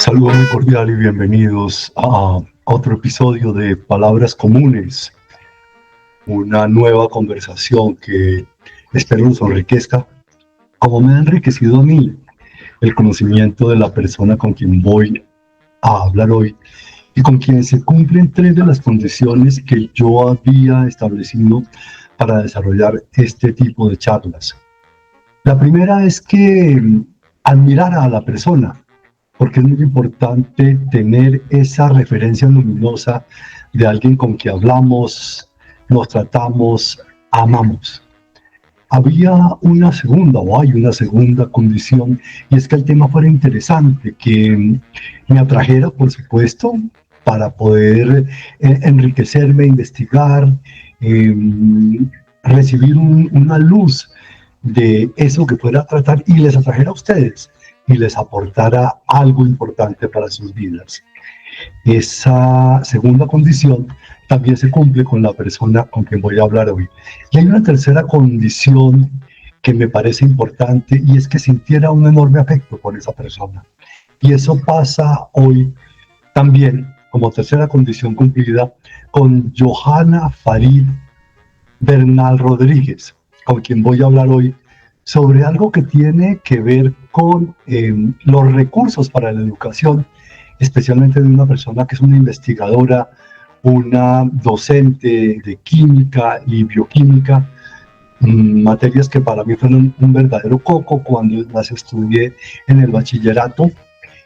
Saludo muy cordial y bienvenidos a otro episodio de Palabras Comunes, una nueva conversación que espero nos enriquezca, como me ha enriquecido a mí el conocimiento de la persona con quien voy a hablar hoy y con quien se cumplen tres de las condiciones que yo había establecido para desarrollar este tipo de charlas. La primera es que admirara a la persona, porque es muy importante tener esa referencia luminosa de alguien con quien hablamos, nos tratamos, amamos. Había una segunda, o hay una segunda condición, y es que el tema fuera interesante, que me atrajera, por supuesto, para poder enriquecerme, investigar, eh, recibir una luz de eso que fuera a tratar y les atrajera a ustedes y les aportara algo importante para sus vidas. Esa segunda condición también se cumple con la persona con quien voy a hablar hoy. Y hay una tercera condición que me parece importante y es que sintiera un enorme afecto por esa persona. Y eso pasa hoy también como tercera condición cumplida con Johanna Farid Bernal Rodríguez, con quien voy a hablar hoy sobre algo que tiene que ver con los recursos para la educación, especialmente de una persona que es una investigadora, una docente de química y bioquímica, materias que para mí fueron un verdadero coco cuando las estudié en el bachillerato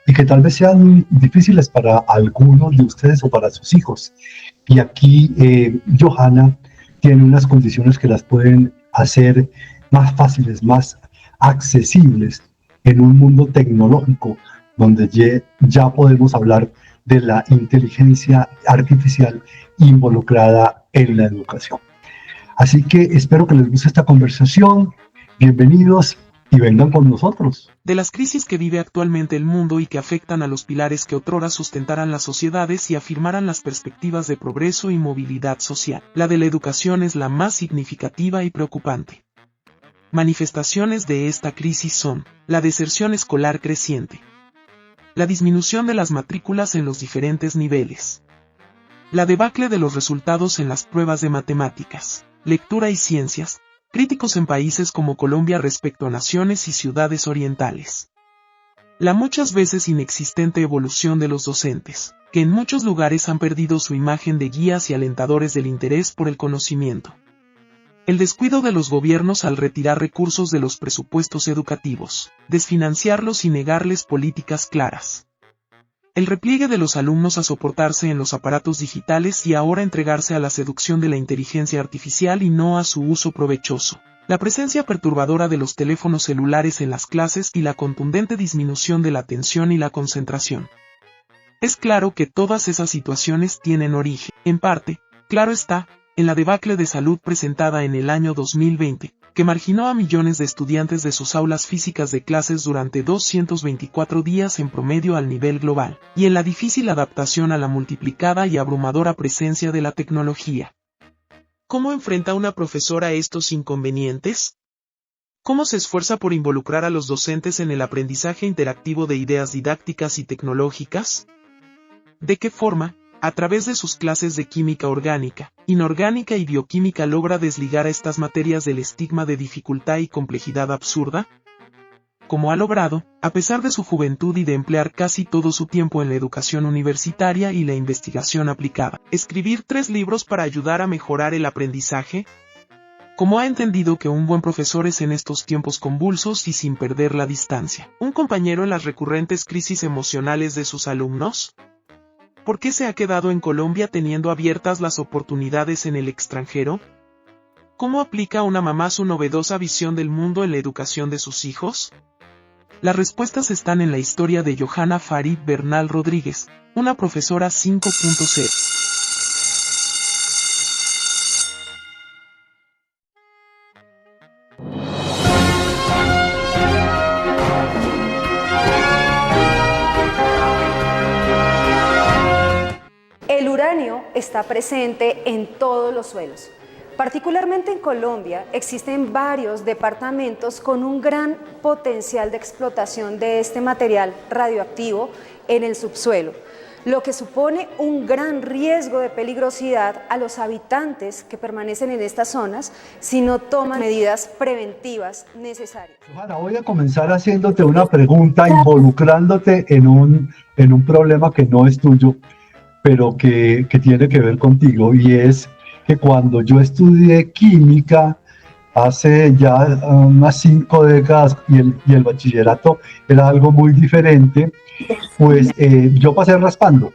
y que tal vez sean difíciles para algunos de ustedes o para sus hijos. Y aquí Johanna tiene unas condiciones que las pueden hacer más fáciles, más accesibles en un mundo tecnológico donde ya podemos hablar de la inteligencia artificial involucrada en la educación. Así que espero que les guste esta conversación. Bienvenidos y vengan con nosotros. De las crisis que vive actualmente el mundo y que afectan a los pilares que otrora sustentarán las sociedades y afirmarán las perspectivas de progreso y movilidad social, la de la educación es la más significativa y preocupante. Manifestaciones de esta crisis son: la deserción escolar creciente, la disminución de las matrículas en los diferentes niveles, la debacle de los resultados en las pruebas de matemáticas, lectura y ciencias, críticos en países como Colombia respecto a naciones y ciudades orientales, la muchas veces inexistente evolución de los docentes, que en muchos lugares han perdido su imagen de guías y alentadores del interés por el conocimiento, el descuido de los gobiernos al retirar recursos de los presupuestos educativos, desfinanciarlos y negarles políticas claras, el repliegue de los alumnos a soportarse en los aparatos digitales y ahora entregarse a la seducción de la inteligencia artificial y no a su uso provechoso, la presencia perturbadora de los teléfonos celulares en las clases y la contundente disminución de la atención y la concentración. Es claro que todas esas situaciones tienen origen, en parte, claro está, en la debacle de salud presentada en el año 2020, que marginó a millones de estudiantes de sus aulas físicas de clases durante 224 días en promedio al nivel global, y en la difícil adaptación a la multiplicada y abrumadora presencia de la tecnología. ¿Cómo enfrenta una profesora estos inconvenientes? ¿Cómo se esfuerza por involucrar a los docentes en el aprendizaje interactivo de ideas didácticas y tecnológicas? ¿De qué forma, a través de sus clases de química orgánica, inorgánica y bioquímica logra desligar a estas materias del estigma de dificultad y complejidad absurda? Como ha logrado, a pesar de su juventud y de emplear casi todo su tiempo en la educación universitaria y la investigación aplicada, escribir 3 libros para ayudar a mejorar el aprendizaje? ¿Cómo ha entendido que un buen profesor es en estos tiempos convulsos y sin perder la distancia, un compañero en las recurrentes crisis emocionales de sus alumnos? ¿Por qué se ha quedado en Colombia teniendo abiertas las oportunidades en el extranjero? ¿Cómo aplica una mamá su novedosa visión del mundo en la educación de sus hijos? Las respuestas están en la historia de Johanna Farid Bernal Rodríguez, una profesora 5.0. El uranio está presente en todos los suelos. Particularmente en Colombia existen varios departamentos con un gran potencial de explotación de este material radioactivo en el subsuelo, lo que supone un gran riesgo de peligrosidad a los habitantes que permanecen en estas zonas si no toman medidas preventivas necesarias. Johanna, voy a comenzar haciéndote una pregunta, involucrándote en un problema que no es tuyo, pero que tiene que ver contigo, y es que cuando yo estudié química hace ya unas 5 décadas y el bachillerato era algo muy diferente, pues yo pasé raspando,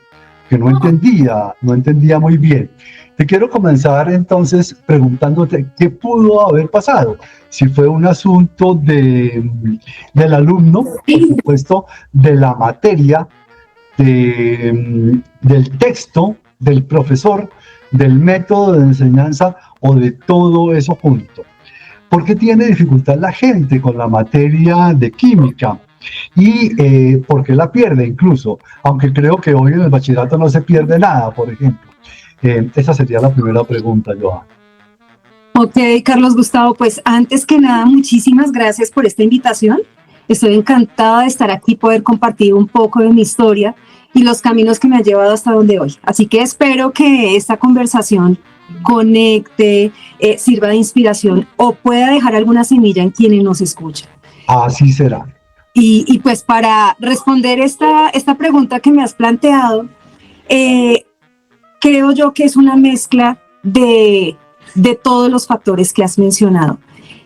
que no entendía muy bien. Te quiero comenzar entonces preguntándote qué pudo haber pasado, si fue un asunto del alumno, por supuesto, de la materia, del texto, del profesor, del método de enseñanza o de todo eso junto. ¿Por qué tiene dificultad la gente con la materia de química? Y ¿por qué la pierde incluso? Aunque creo que hoy en el bachillerato no se pierde nada, por ejemplo. Esa sería la primera pregunta, Johanna. Ok, Carlos Gustavo, pues antes que nada, muchísimas gracias por esta invitación. Estoy encantada de estar aquí, poder compartir un poco de mi historia y los caminos que me han llevado hasta donde hoy. Así que espero que esta conversación conecte, sirva de inspiración o pueda dejar alguna semilla en quienes nos escuchan. Así será. Y pues para responder esta pregunta que me has planteado, creo yo que es una mezcla de todos los factores que has mencionado.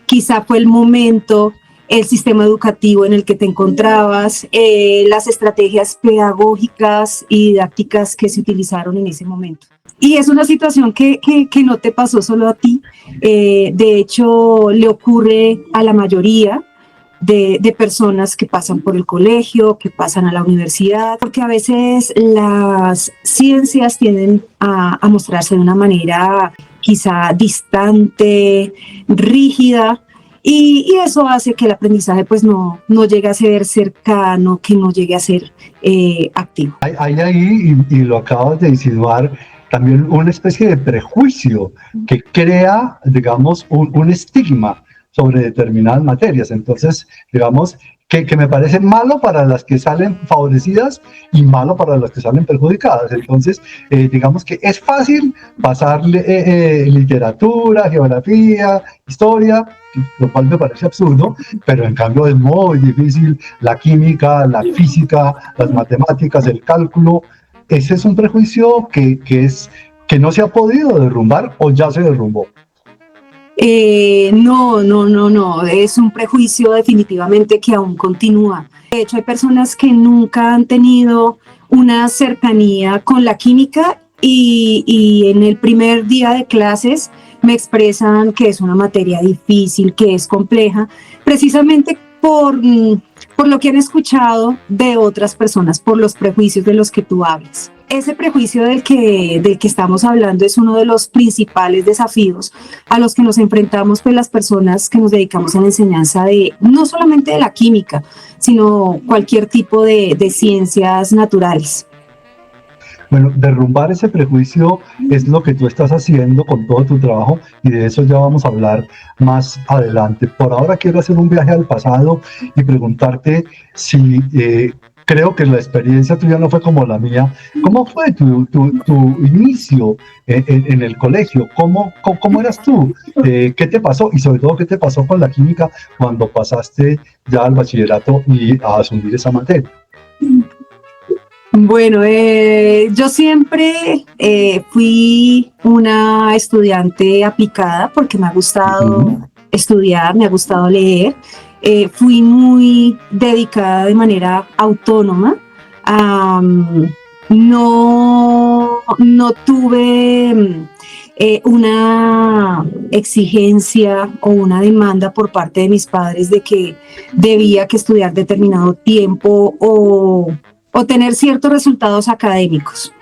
Quizá fue el momento, el sistema educativo en el que te encontrabas, las estrategias pedagógicas y didácticas que se utilizaron en ese momento. Y es una situación que no te pasó solo a ti, de hecho le ocurre a la mayoría de personas que pasan por el colegio, que pasan a la universidad, porque a veces las ciencias tienden a mostrarse de una manera quizá distante, rígida, y eso hace que el aprendizaje pues no llegue a ser cercano, que no llegue a ser activo. Hay ahí, y lo acabas de insinuar, también una especie de prejuicio que crea, digamos, un estigma sobre determinadas materias. Entonces, digamos, que me parece malo para las que salen favorecidas y malo para las que salen perjudicadas. Entonces, digamos que es fácil pasar literatura, geografía, historia, lo cual me parece absurdo, pero en cambio es muy difícil la química, la física, las matemáticas, el cálculo. Ese es un prejuicio que no se ha podido derrumbar o ya se derrumbó. No, es un prejuicio definitivamente que aún continúa. De hecho, hay personas que nunca han tenido una cercanía con la química y en el primer día de clases me expresan que es una materia difícil, que es compleja, precisamente por lo que han escuchado de otras personas, por los prejuicios de los que tú hablas. Ese prejuicio del que estamos hablando es uno de los principales desafíos a los que nos enfrentamos pues, las personas que nos dedicamos a la enseñanza no solamente de la química, sino cualquier tipo de ciencias naturales. Bueno, derrumbar ese prejuicio es lo que tú estás haciendo con todo tu trabajo y de eso ya vamos a hablar más adelante. Por ahora quiero hacer un viaje al pasado y preguntarte si creo que la experiencia tuya no fue como la mía. ¿Cómo fue tu inicio en el colegio? ¿Cómo eras tú? ¿Qué te pasó? Y sobre todo, ¿qué te pasó con la química cuando pasaste ya al bachillerato y a asumir esa materia? Bueno, yo siempre fui una estudiante aplicada porque me ha gustado estudiar, me ha gustado leer. Fui muy dedicada de manera autónoma. No tuve una exigencia o una demanda por parte de mis padres de que debía que estudiar determinado tiempo o tener ciertos resultados académicos.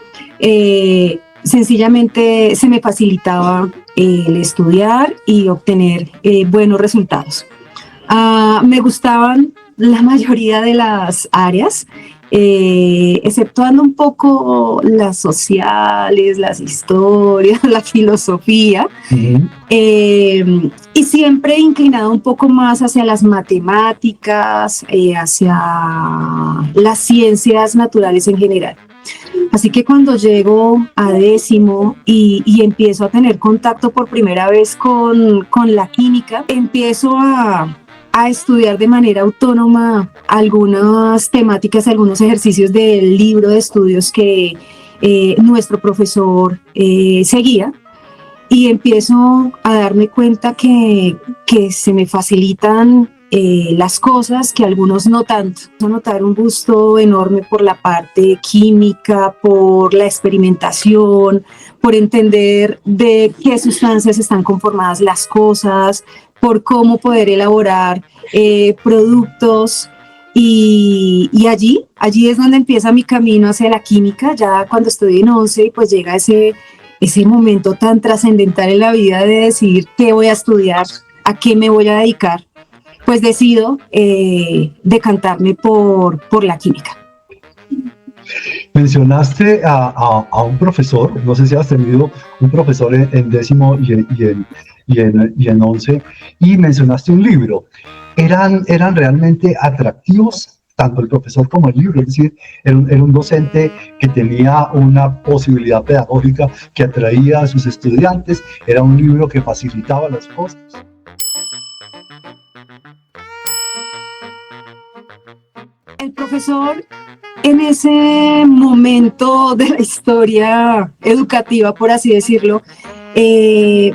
Sencillamente se me facilitaba el estudiar y obtener buenos resultados. Me gustaban la mayoría de las áreas exceptuando un poco las sociales, las historias, la filosofía, y siempre inclinado un poco más hacia las matemáticas, hacia las ciencias naturales en general. Así que cuando llego a 10º y empiezo a tener contacto por primera vez con la química, empiezo a estudiar de manera autónoma algunas temáticas, algunos ejercicios del libro de estudios que nuestro profesor seguía, y empiezo a darme cuenta que se me facilitan las cosas, que algunos no tanto. A notar un gusto enorme por la parte química, por la experimentación, por entender de qué sustancias están conformadas las cosas, por cómo poder elaborar productos, y allí es donde empieza mi camino hacia la química. Ya cuando estoy en 11, pues llega ese momento tan trascendental en la vida de decidir qué voy a estudiar, a qué me voy a dedicar. Pues decido decantarme por la química. Mencionaste a un profesor, no sé si has tenido un profesor en 10º y en 11, y mencionaste un libro. ¿Eran realmente atractivos tanto el profesor como el libro? Es decir, era un docente que tenía una posibilidad pedagógica que atraía a sus estudiantes, era un libro que facilitaba las cosas. El profesor, en ese momento de la historia educativa, por así decirlo,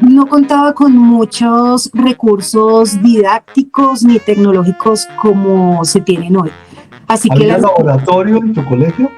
no contaba con muchos recursos didácticos ni tecnológicos como se tienen hoy. Así que ¿Había laboratorio en tu colegio?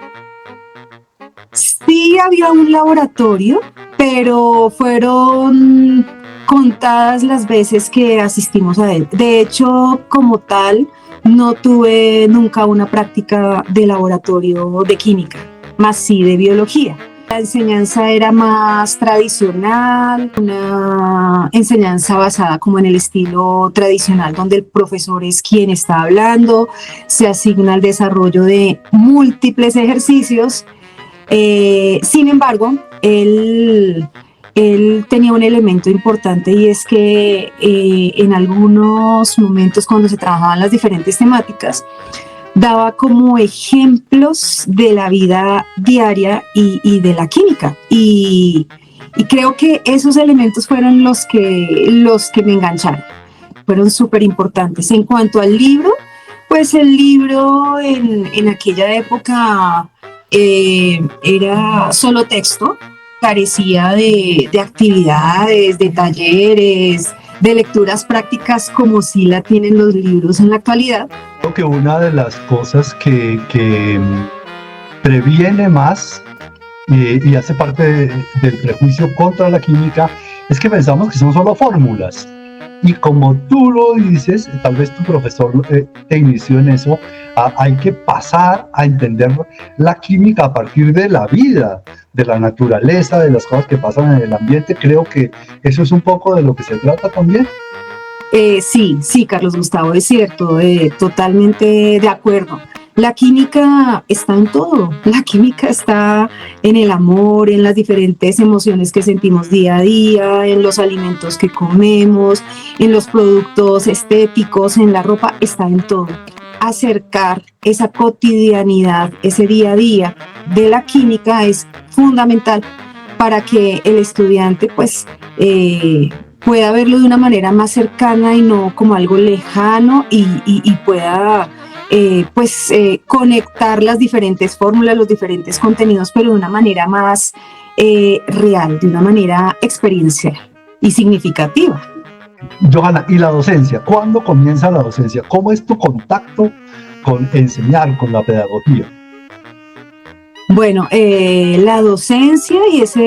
Sí, había un laboratorio, pero fueron contadas las veces que asistimos a él. De hecho, como tal, no tuve nunca una práctica de laboratorio de química, más sí de biología. La enseñanza era más tradicional, una enseñanza basada como en el estilo tradicional, donde el profesor es quien está hablando, se asigna el desarrollo de múltiples ejercicios. Sin embargo, él tenía un elemento importante, y es que en algunos momentos, cuando se trabajaban las diferentes temáticas, daba como ejemplos de la vida diaria y de la química. Y creo que esos elementos fueron los que me engancharon, fueron súper importantes. En cuanto al libro, pues el libro en aquella época era solo texto, carecía de actividades, de talleres, de lecturas prácticas como sí la tienen los libros en la actualidad. Creo que una de las cosas que previene más y hace parte del prejuicio contra la química es que pensamos que son solo fórmulas. Y como tú lo dices, tal vez tu profesor te inició en eso, hay que pasar a entender la química a partir de la vida, de la naturaleza, de las cosas que pasan en el ambiente. Creo que eso es un poco de lo que se trata también. Sí, Carlos Gustavo, es cierto, totalmente de acuerdo. La química está en todo, la química está en el amor, en las diferentes emociones que sentimos día a día, en los alimentos que comemos, en los productos estéticos, en la ropa, está en todo. Acercar esa cotidianidad, ese día a día de la química es fundamental para que el estudiante pues pueda verlo de una manera más cercana y no como algo lejano, y pueda conectar las diferentes fórmulas, los diferentes contenidos, pero de una manera más real, de una manera experiencial y significativa. Johanna, ¿y la docencia? ¿Cuándo comienza la docencia? ¿Cómo es tu contacto con enseñar, con la pedagogía? Bueno, la docencia y esa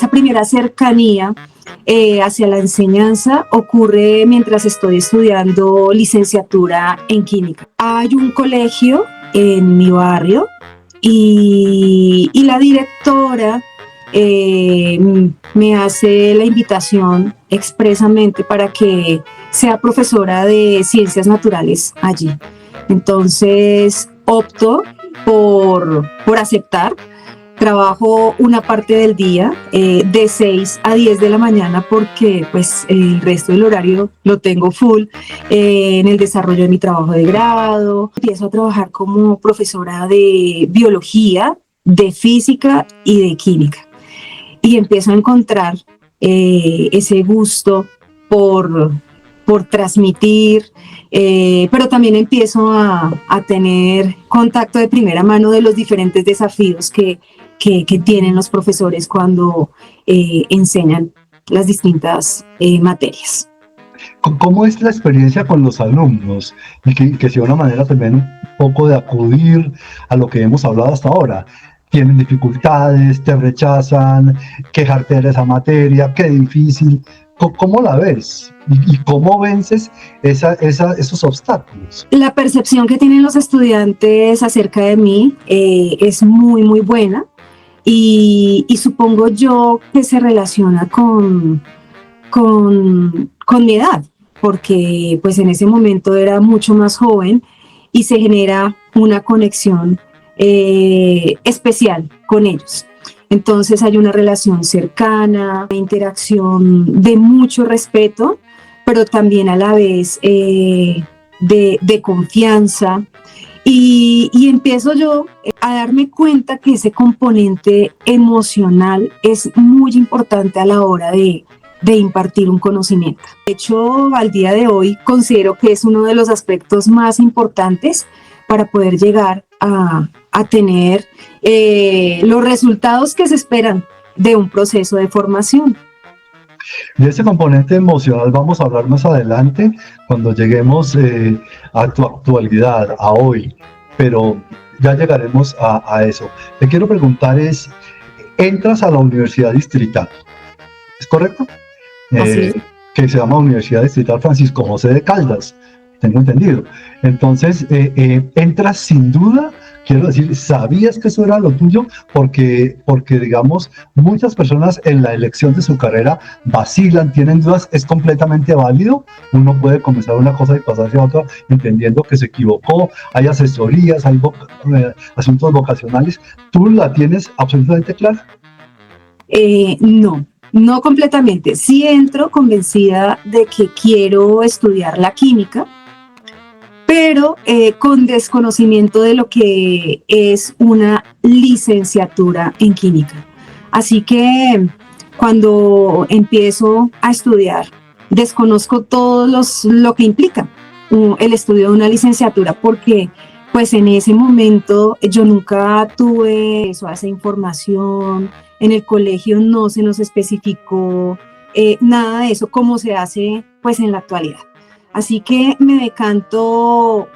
primera cercanía hacia la enseñanza ocurre mientras estoy estudiando licenciatura en química. Hay un colegio en mi barrio y la directora me hace la invitación expresamente para que sea profesora de ciencias naturales allí. Entonces opto por aceptar. Trabajo una parte del día de 6 a 10 de la mañana porque pues el resto del horario lo tengo full en el desarrollo de mi trabajo de grado. Empiezo a trabajar como profesora de biología, de física y de química. Y empiezo a encontrar ese gusto por transmitir, pero también empiezo a tener contacto de primera mano de los diferentes desafíos que tienen los profesores cuando enseñan las distintas materias. ¿Cómo es la experiencia con los alumnos? Y que sea una manera también un poco de acudir a lo que hemos hablado hasta ahora. Tienen dificultades, te rechazan, quejarte de esa materia, qué difícil. ¿Cómo la ves? ¿Y cómo vences esos obstáculos? La percepción que tienen los estudiantes acerca de mí es muy, muy buena. Y supongo yo que se relaciona con mi edad, porque pues en ese momento era mucho más joven y se genera una conexión especial con ellos. Entonces hay una relación cercana, una interacción de mucho respeto, pero también a la vez de confianza. Y empiezo yo a darme cuenta que ese componente emocional es muy importante a la hora de impartir un conocimiento. De hecho, al día de hoy considero que es uno de los aspectos más importantes para poder llegar a tener los resultados que se esperan de un proceso de formación. De ese componente emocional vamos a hablar más adelante cuando lleguemos a tu actualidad, a hoy, pero ya llegaremos a eso. Te quiero preguntar entras a la Universidad Distrital, ¿es correcto? Que se llama Universidad Distrital Francisco José de Caldas, tengo entendido. Entonces, entras sin duda. Quiero decir, ¿sabías que eso era lo tuyo? Porque, digamos, muchas personas en la elección de su carrera vacilan, tienen dudas, es completamente válido. Uno puede comenzar una cosa y pasarse a otra entendiendo que se equivocó. Hay asesorías, hay asuntos vocacionales. ¿Tú la tienes absolutamente clara? No completamente. Sí entro convencida de que quiero estudiar la química, pero con desconocimiento de lo que es una licenciatura en química. Así que cuando empiezo a estudiar, desconozco todo lo que implica el estudio de una licenciatura, porque pues en ese momento yo nunca tuve eso, esa información. En el colegio no se nos especificó nada de eso, como se hace pues en la actualidad. Así que me decanto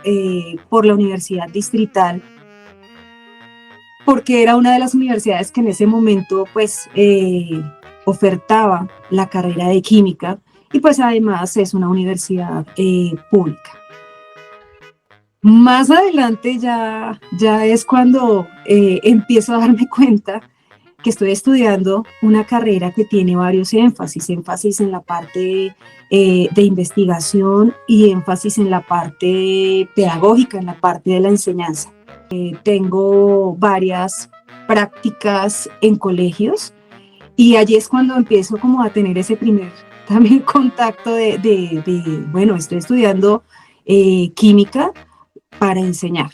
por la Universidad Distrital, porque era una de las universidades que en ese momento pues ofertaba la carrera de química y pues además es una universidad pública. Más adelante ya es cuando empiezo a darme cuenta que estoy estudiando una carrera que tiene varios énfasis en la parte de investigación y énfasis en la parte pedagógica, en la parte de la enseñanza. Tengo varias prácticas en colegios y allí es cuando empiezo como a tener ese primer también contacto bueno, estoy estudiando química para enseñar.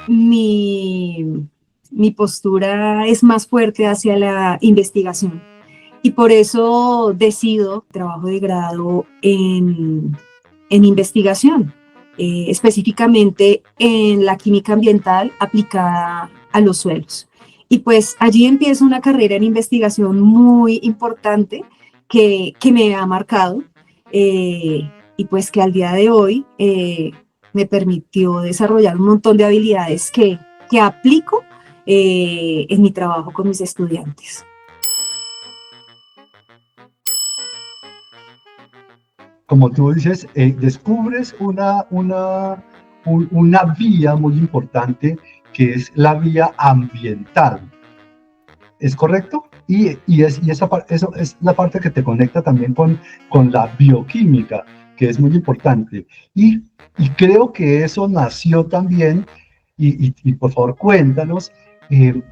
Mi postura es más fuerte hacia la investigación y por eso decido trabajo de grado en investigación, específicamente en la química ambiental aplicada a los suelos. Y pues allí empiezo una carrera en investigación muy importante que me ha marcado y pues que al día de hoy me permitió desarrollar un montón de habilidades que aplico en mi trabajo con mis estudiantes. Como tú dices, descubres una vía muy importante que es la vía ambiental. ¿Es correcto? Y eso es la parte que te conecta también con la bioquímica, que es muy importante. Y creo que eso nació también y por favor cuéntanos,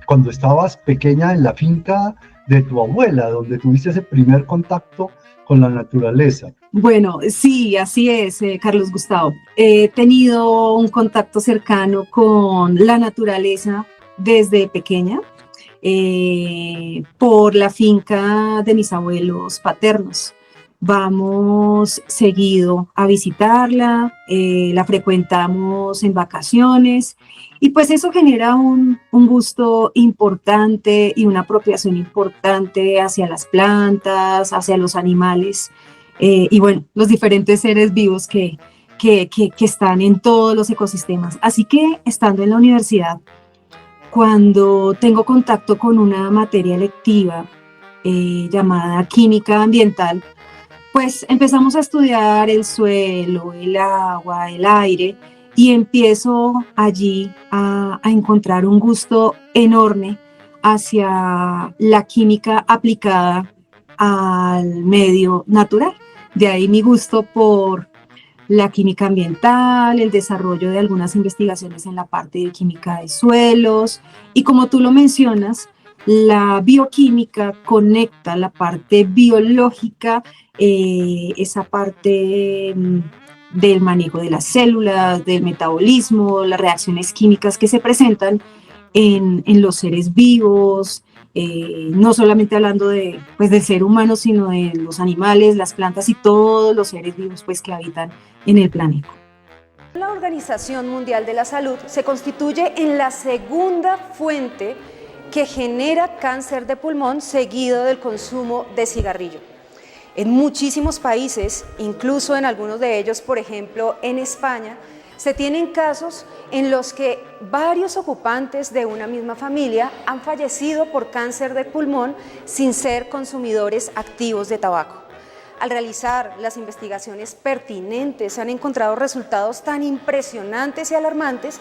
cuando estabas pequeña en la finca de tu abuela, donde tuviste ese primer contacto con la naturaleza. Bueno, sí, así es, Carlos Gustavo. He tenido un contacto cercano con la naturaleza desde pequeña, por la finca de mis abuelos paternos. Vamos seguido a visitarla, la frecuentamos en vacaciones y pues eso genera un gusto importante y una apropiación importante hacia las plantas, hacia los animales y bueno, los diferentes seres vivos que están en todos los ecosistemas. Así que estando en la universidad, cuando tengo contacto con una materia electiva llamada química ambiental, pues empezamos a estudiar el suelo, el agua, el aire y empiezo allí a encontrar un gusto enorme hacia la química aplicada al medio natural. De ahí mi gusto por la química ambiental, el desarrollo de algunas investigaciones en la parte de química de suelos y como tú lo mencionas, la bioquímica conecta la parte biológica, esa parte del manejo de las células, del metabolismo, las reacciones químicas que se presentan en los seres vivos, no solamente hablando pues, del ser humano, sino de los animales, las plantas y todos los seres vivos pues, que habitan en el planeta. La Organización Mundial de la Salud se constituye en la segunda fuente que genera cáncer de pulmón seguido del consumo de cigarrillo. En muchísimos países, incluso en algunos de ellos, por ejemplo en España, se tienen casos en los que varios ocupantes de una misma familia han fallecido por cáncer de pulmón sin ser consumidores activos de tabaco. Al realizar las investigaciones pertinentes, se han encontrado resultados tan impresionantes y alarmantes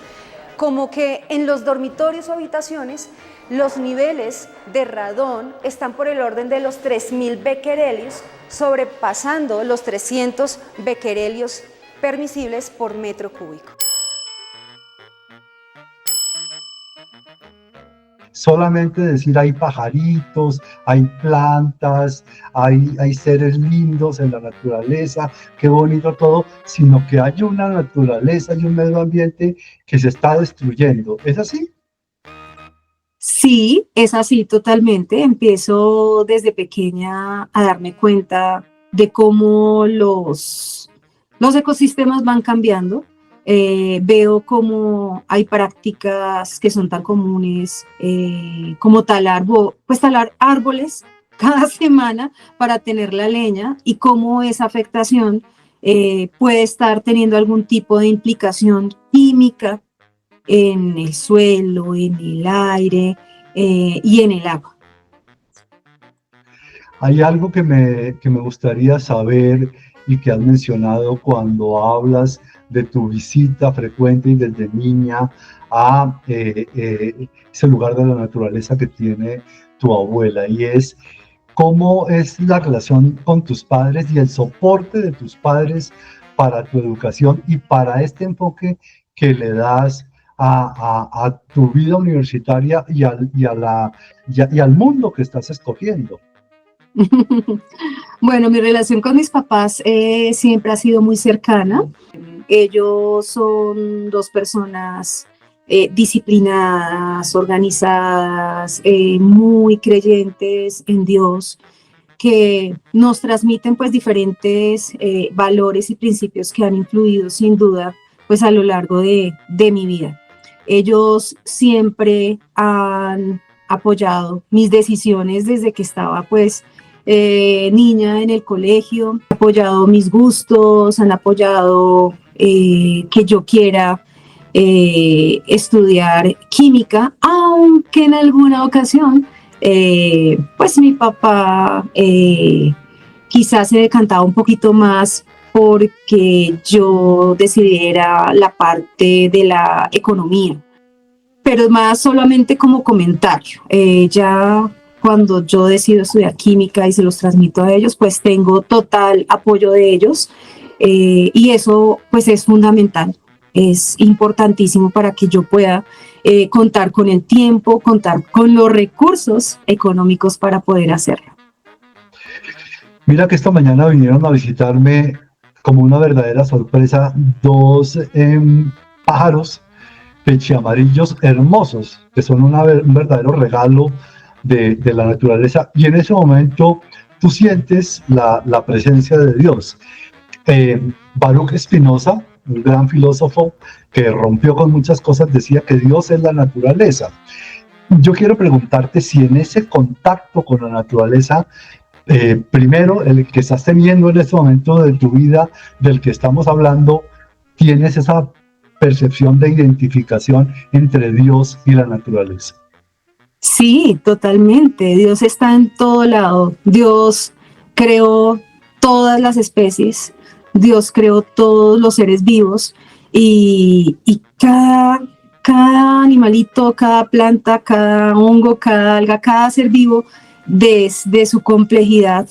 como que en los dormitorios o habitaciones los niveles de radón están por el orden de los 3.000 becquerelios, sobrepasando los 300 becquerelios permisibles por metro cúbico. Solamente decir hay pajaritos, hay plantas, hay seres lindos en la naturaleza, qué bonito todo, sino que hay una naturaleza y un medio ambiente que se está destruyendo. ¿Es así? Sí, es así totalmente. Empiezo desde pequeña a darme cuenta de cómo los ecosistemas van cambiando. Veo cómo hay prácticas que son tan comunes como talar árboles cada semana para tener la leña y cómo esa afectación puede estar teniendo algún tipo de implicación química en el suelo, en el aire y en el agua. Hay algo que me gustaría saber y que has mencionado cuando hablas de tu visita frecuente y desde niña a ese lugar de la naturaleza que tiene tu abuela, y es cómo es la relación con tus padres y el soporte de tus padres para tu educación y para este enfoque que le das a tu vida universitaria y al mundo que estás escogiendo. Bueno, mi relación con mis papás siempre ha sido muy cercana. Ellos son dos personas disciplinadas, organizadas, muy creyentes en Dios, que nos transmiten pues diferentes valores y principios que han influido sin duda pues a lo largo de mi vida. Ellos siempre han apoyado mis decisiones desde que estaba pues niña en el colegio, han apoyado mis gustos, han apoyado que yo quiera estudiar química, aunque en alguna ocasión pues mi papá quizás se decantaba un poquito más porque yo decidiera la parte de la economía, pero más solamente como comentario. Ya cuando yo decido estudiar química y se los transmito a ellos, pues tengo total apoyo de ellos y eso pues es fundamental. es importantísimo para que yo pueda contar con el tiempo, contar con los recursos económicos para poder hacerlo. Mira que esta mañana vinieron a visitarme como una verdadera sorpresa dos pájaros pechiamarillos hermosos, que son un verdadero regalo de la naturaleza, y en ese momento tú sientes la presencia de Dios. Baruch Spinoza, un gran filósofo que rompió con muchas cosas, decía que Dios es la naturaleza. Yo quiero preguntarte si en ese contacto con la naturaleza, primero, el que estás teniendo en este momento de tu vida, del que estamos hablando, tienes esa percepción de identificación entre Dios y la naturaleza. Sí, totalmente. Dios está en todo lado. Dios creó todas las especies, Dios creó todos los seres vivos y cada animalito, cada planta, cada hongo, cada alga, cada ser vivo, desde su complejidad,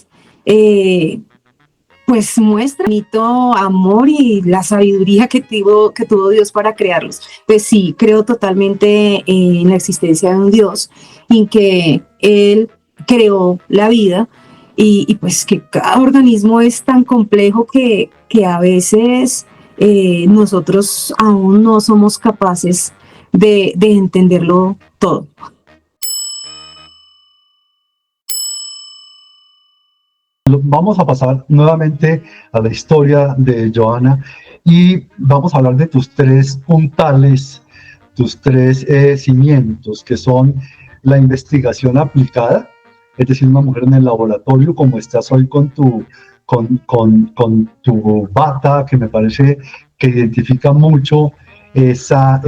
pues muestra el bonito amor y la sabiduría que tuvo Dios para crearlos. Pues sí, creo totalmente en la existencia de un Dios, en que Él creó la vida y pues que cada organismo es tan complejo que a veces nosotros aún no somos capaces de entenderlo todo. Vamos a pasar nuevamente a la historia de Johanna y vamos a hablar de tus tres puntales, tus tres cimientos, que son la investigación aplicada, es decir, una mujer en el laboratorio, como estás hoy con tu bata, que me parece que identifica mucho esa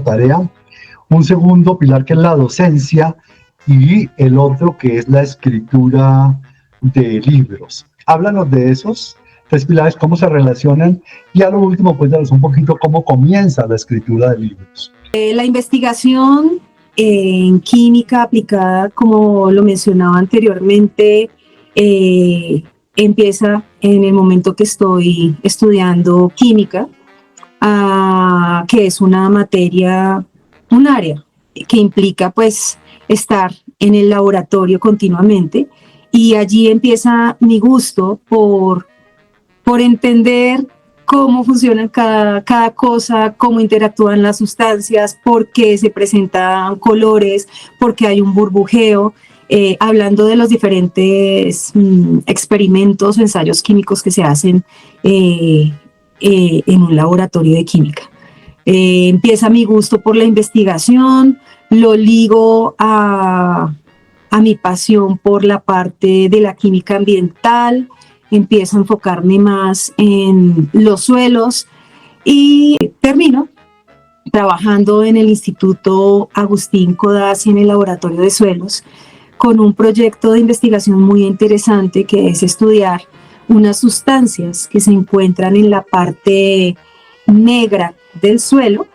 tarea. Un segundo pilar que es la docencia y el otro que es la escritura de libros. Háblanos de esos tres pilares, cómo se relacionan, y a lo último cuéntanos un poquito cómo comienza la escritura de libros. La investigación en química aplicada, como lo mencionaba anteriormente, empieza en el momento que estoy estudiando química, que es una materia, un área que implica pues estar en el laboratorio continuamente. Y allí empieza mi gusto por entender cómo funciona cada cosa, cómo interactúan las sustancias, por qué se presentan colores, por qué hay un burbujeo, hablando de los diferentes experimentos o ensayos químicos que se hacen en un laboratorio de química. Empieza mi gusto por la investigación, lo ligo a mi pasión por la parte de la química ambiental, empiezo a enfocarme más en los suelos y termino trabajando en el Instituto Agustín Codazzi en el laboratorio de suelos con un proyecto de investigación muy interesante que es estudiar unas sustancias que se encuentran en la parte negra del suelo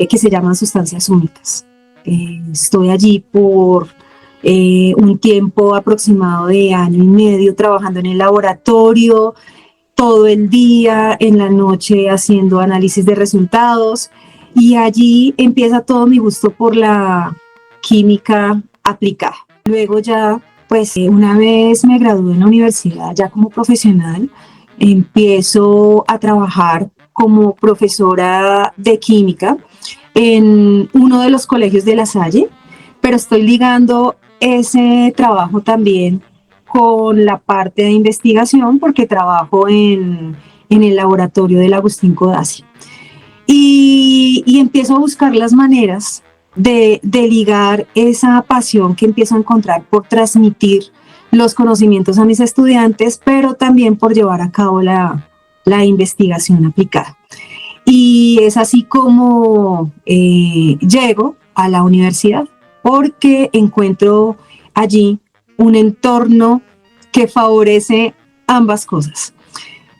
que se llaman sustancias únicas. Estoy allí por un tiempo aproximado de año y medio trabajando en el laboratorio, todo el día, en la noche haciendo análisis de resultados, y allí empieza todo mi gusto por la química aplicada. Luego ya, pues una vez me gradué en la universidad ya como profesional, empiezo a trabajar como profesora de química en uno de los colegios de La Salle, pero estoy ligando ese trabajo también con la parte de investigación porque trabajo en el laboratorio del Agustín Codazzi. Y empiezo a buscar las maneras de ligar esa pasión que empiezo a encontrar por transmitir los conocimientos a mis estudiantes, pero también por llevar a cabo la investigación aplicada. Y es así como llego a la universidad, porque encuentro allí un entorno que favorece ambas cosas.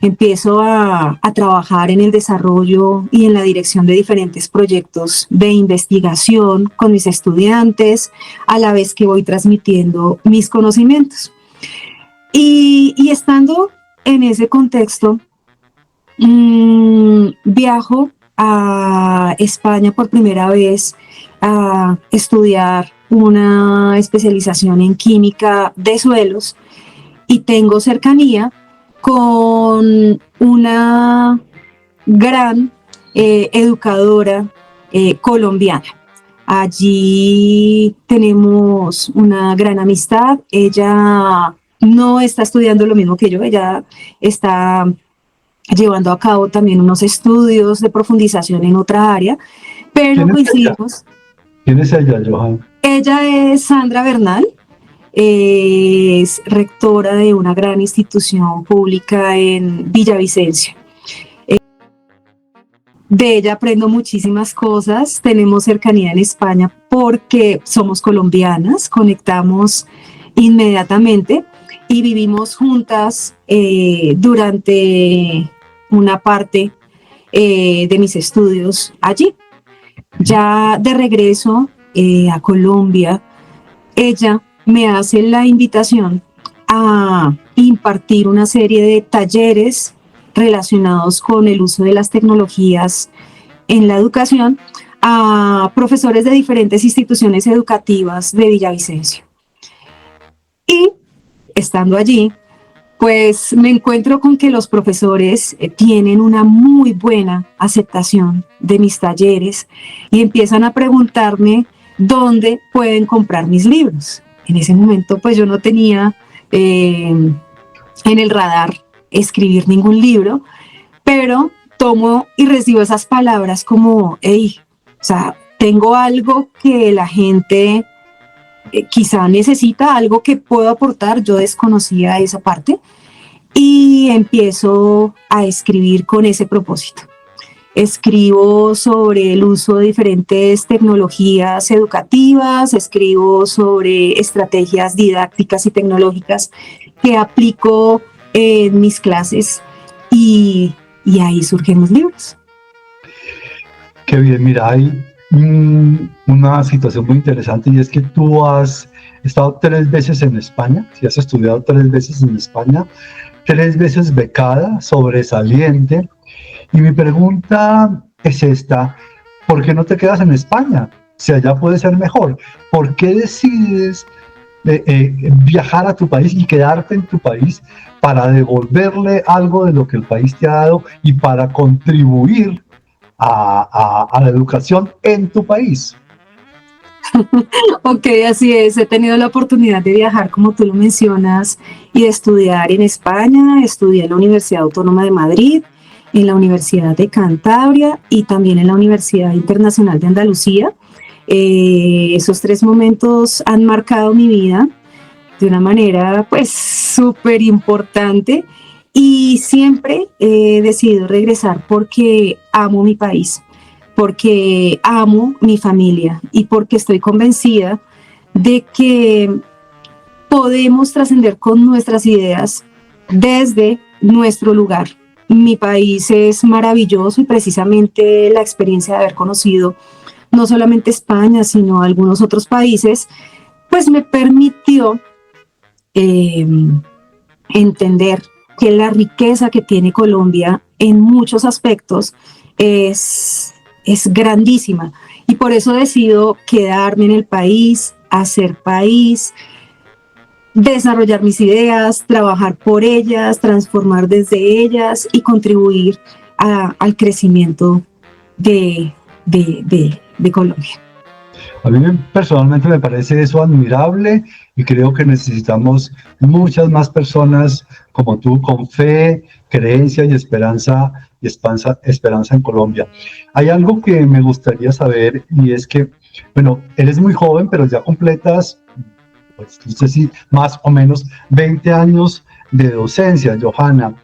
Empiezo a trabajar en el desarrollo y en la dirección de diferentes proyectos de investigación con mis estudiantes, a la vez que voy transmitiendo mis conocimientos. Y estando en ese contexto, viajo a España por primera vez a estudiar una especialización en química de suelos y tengo cercanía con una gran educadora colombiana. Allí tenemos una gran amistad. Ella no está estudiando lo mismo que yo, ella está llevando a cabo también unos estudios de profundización en otra área, pero coincidimos. ¿Quién es ella, Johanna? Ella es Sandra Bernal, es rectora de una gran institución pública en Villavicencio. De ella aprendo muchísimas cosas, tenemos cercanía en España porque somos colombianas, conectamos inmediatamente y vivimos juntas durante una parte de mis estudios allí. Ya de regreso a Colombia, ella me hace la invitación a impartir una serie de talleres relacionados con el uso de las tecnologías en la educación a profesores de diferentes instituciones educativas de Villavicencio. Y estando allí, pues me encuentro con que los profesores tienen una muy buena aceptación de mis talleres y empiezan a preguntarme dónde pueden comprar mis libros. En ese momento, pues yo no tenía en el radar escribir ningún libro, pero tomo y recibo esas palabras como, hey, o sea, tengo algo que la gente quizá necesita, algo que puedo aportar, yo desconocía esa parte, y empiezo a escribir con ese propósito. Escribo sobre el uso de diferentes tecnologías educativas, escribo sobre estrategias didácticas y tecnológicas que aplico en mis clases y ahí surgen los libros. Qué bien, mira, hay una situación muy interesante y es que tú has estado 3 veces en España, si has estudiado 3 veces en España, 3 veces becada, sobresaliente, y mi pregunta es esta: ¿por qué no te quedas en España? Si allá puede ser mejor. ¿Por qué decides viajar a tu país y quedarte en tu país para devolverle algo de lo que el país te ha dado y para contribuir a la educación en tu país? Ok, así es. He tenido la oportunidad de viajar, como tú lo mencionas, y de estudiar en España. Estudié en la Universidad Autónoma de Madrid, en la Universidad de Cantabria y también en la Universidad Internacional de Andalucía. Esos 3 momentos han marcado mi vida de una manera pues súper importante y siempre he decidido regresar porque amo mi país, porque amo mi familia y porque estoy convencida de que podemos trascender con nuestras ideas desde nuestro lugar. Mi país es maravilloso y precisamente la experiencia de haber conocido no solamente España, sino algunos otros países, pues me permitió entender que la riqueza que tiene Colombia en muchos aspectos es grandísima. Y por eso decido quedarme en el país, hacer país, desarrollar mis ideas, trabajar por ellas, transformar desde ellas y contribuir al crecimiento de Colombia. A mí personalmente me parece eso admirable y creo que necesitamos muchas más personas como tú con fe, creencia y esperanza en Colombia. Hay algo que me gustaría saber y es que, bueno, eres muy joven, pero ya completas, pues no sé si más o menos 20 años de docencia, Johanna.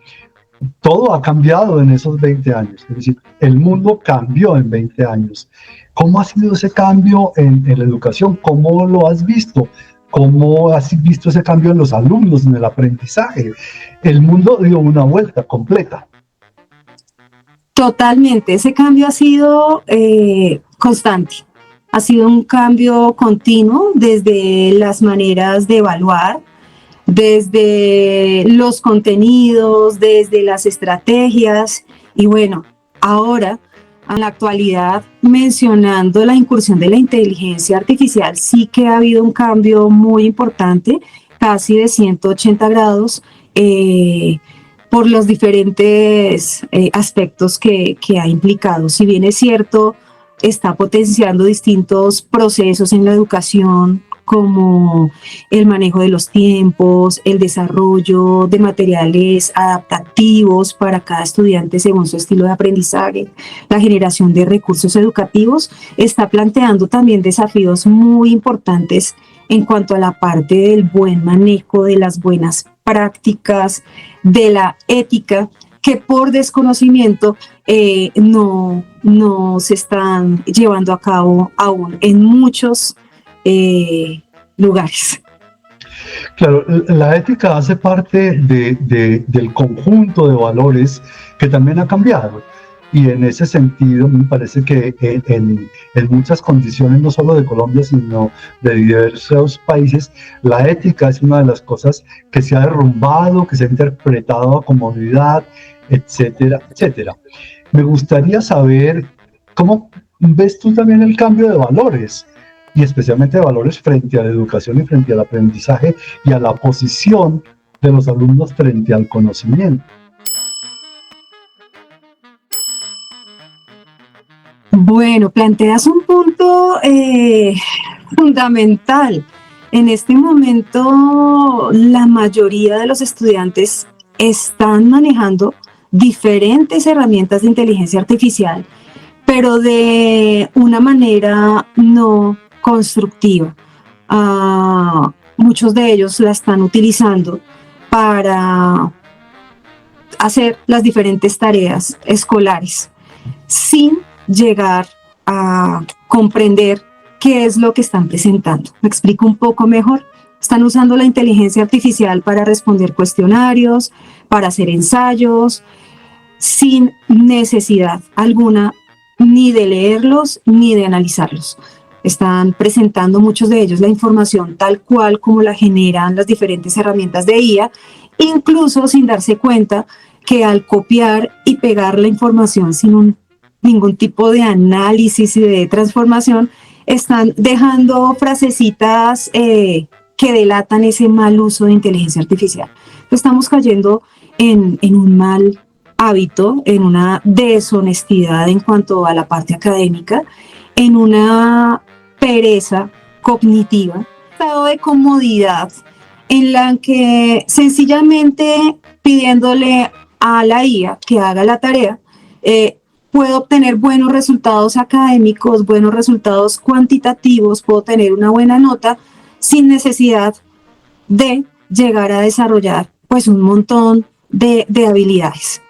Todo ha cambiado en esos 20 años, es decir, el mundo cambió en 20 años. ¿Cómo ha sido ese cambio en la educación? ¿Cómo lo has visto? ¿Cómo has visto ese cambio en los alumnos, en el aprendizaje? El mundo dio una vuelta completa. Totalmente, ese cambio ha sido constante, ha sido un cambio continuo desde las maneras de evaluar, desde los contenidos, desde las estrategias y bueno, ahora En la actualidad, mencionando la incursión de la inteligencia artificial, sí que ha habido un cambio muy importante, casi de 180 grados, por los diferentes aspectos que ha implicado. Si bien es cierto, está potenciando distintos procesos en la educación, como el manejo de los tiempos, el desarrollo de materiales adaptativos para cada estudiante según su estilo de aprendizaje, la generación de recursos educativos, está planteando también desafíos muy importantes en cuanto a la parte del buen manejo, de las buenas prácticas, de la ética, que por desconocimiento no se están llevando a cabo aún en muchos lugares. Claro, la ética hace parte del conjunto de valores que también ha cambiado. Y en ese sentido, me parece que en muchas condiciones, no solo de Colombia, sino de diversos países, la ética es una de las cosas que se ha derrumbado, que se ha interpretado a comodidad, etcétera, etcétera. Me gustaría saber cómo ves tú también el cambio de valores, y especialmente de valores frente a la educación y frente al aprendizaje y a la posición de los alumnos frente al conocimiento. Bueno, planteas un punto fundamental. En este momento, la mayoría de los estudiantes están manejando diferentes herramientas de inteligencia artificial, pero de una manera no constructiva. Muchos de ellos la están utilizando para hacer las diferentes tareas escolares sin llegar a comprender qué es lo que están presentando. Me explico un poco mejor. Están usando la inteligencia artificial para responder cuestionarios, para hacer ensayos, sin necesidad alguna ni de leerlos ni de analizarlos. Están presentando muchos de ellos la información tal cual como la generan las diferentes herramientas de IA, incluso sin darse cuenta que al copiar y pegar la información sin ningún tipo de análisis y de transformación, están dejando frasecitas que delatan ese mal uso de inteligencia artificial. Estamos cayendo en un mal hábito, en una deshonestidad en cuanto a la parte académica, en una pereza cognitiva, estado de comodidad en la que sencillamente pidiéndole a la IA que haga la tarea, puedo obtener buenos resultados académicos, buenos resultados cuantitativos, puedo tener una buena nota sin necesidad de llegar a desarrollar pues un montón de habilidades.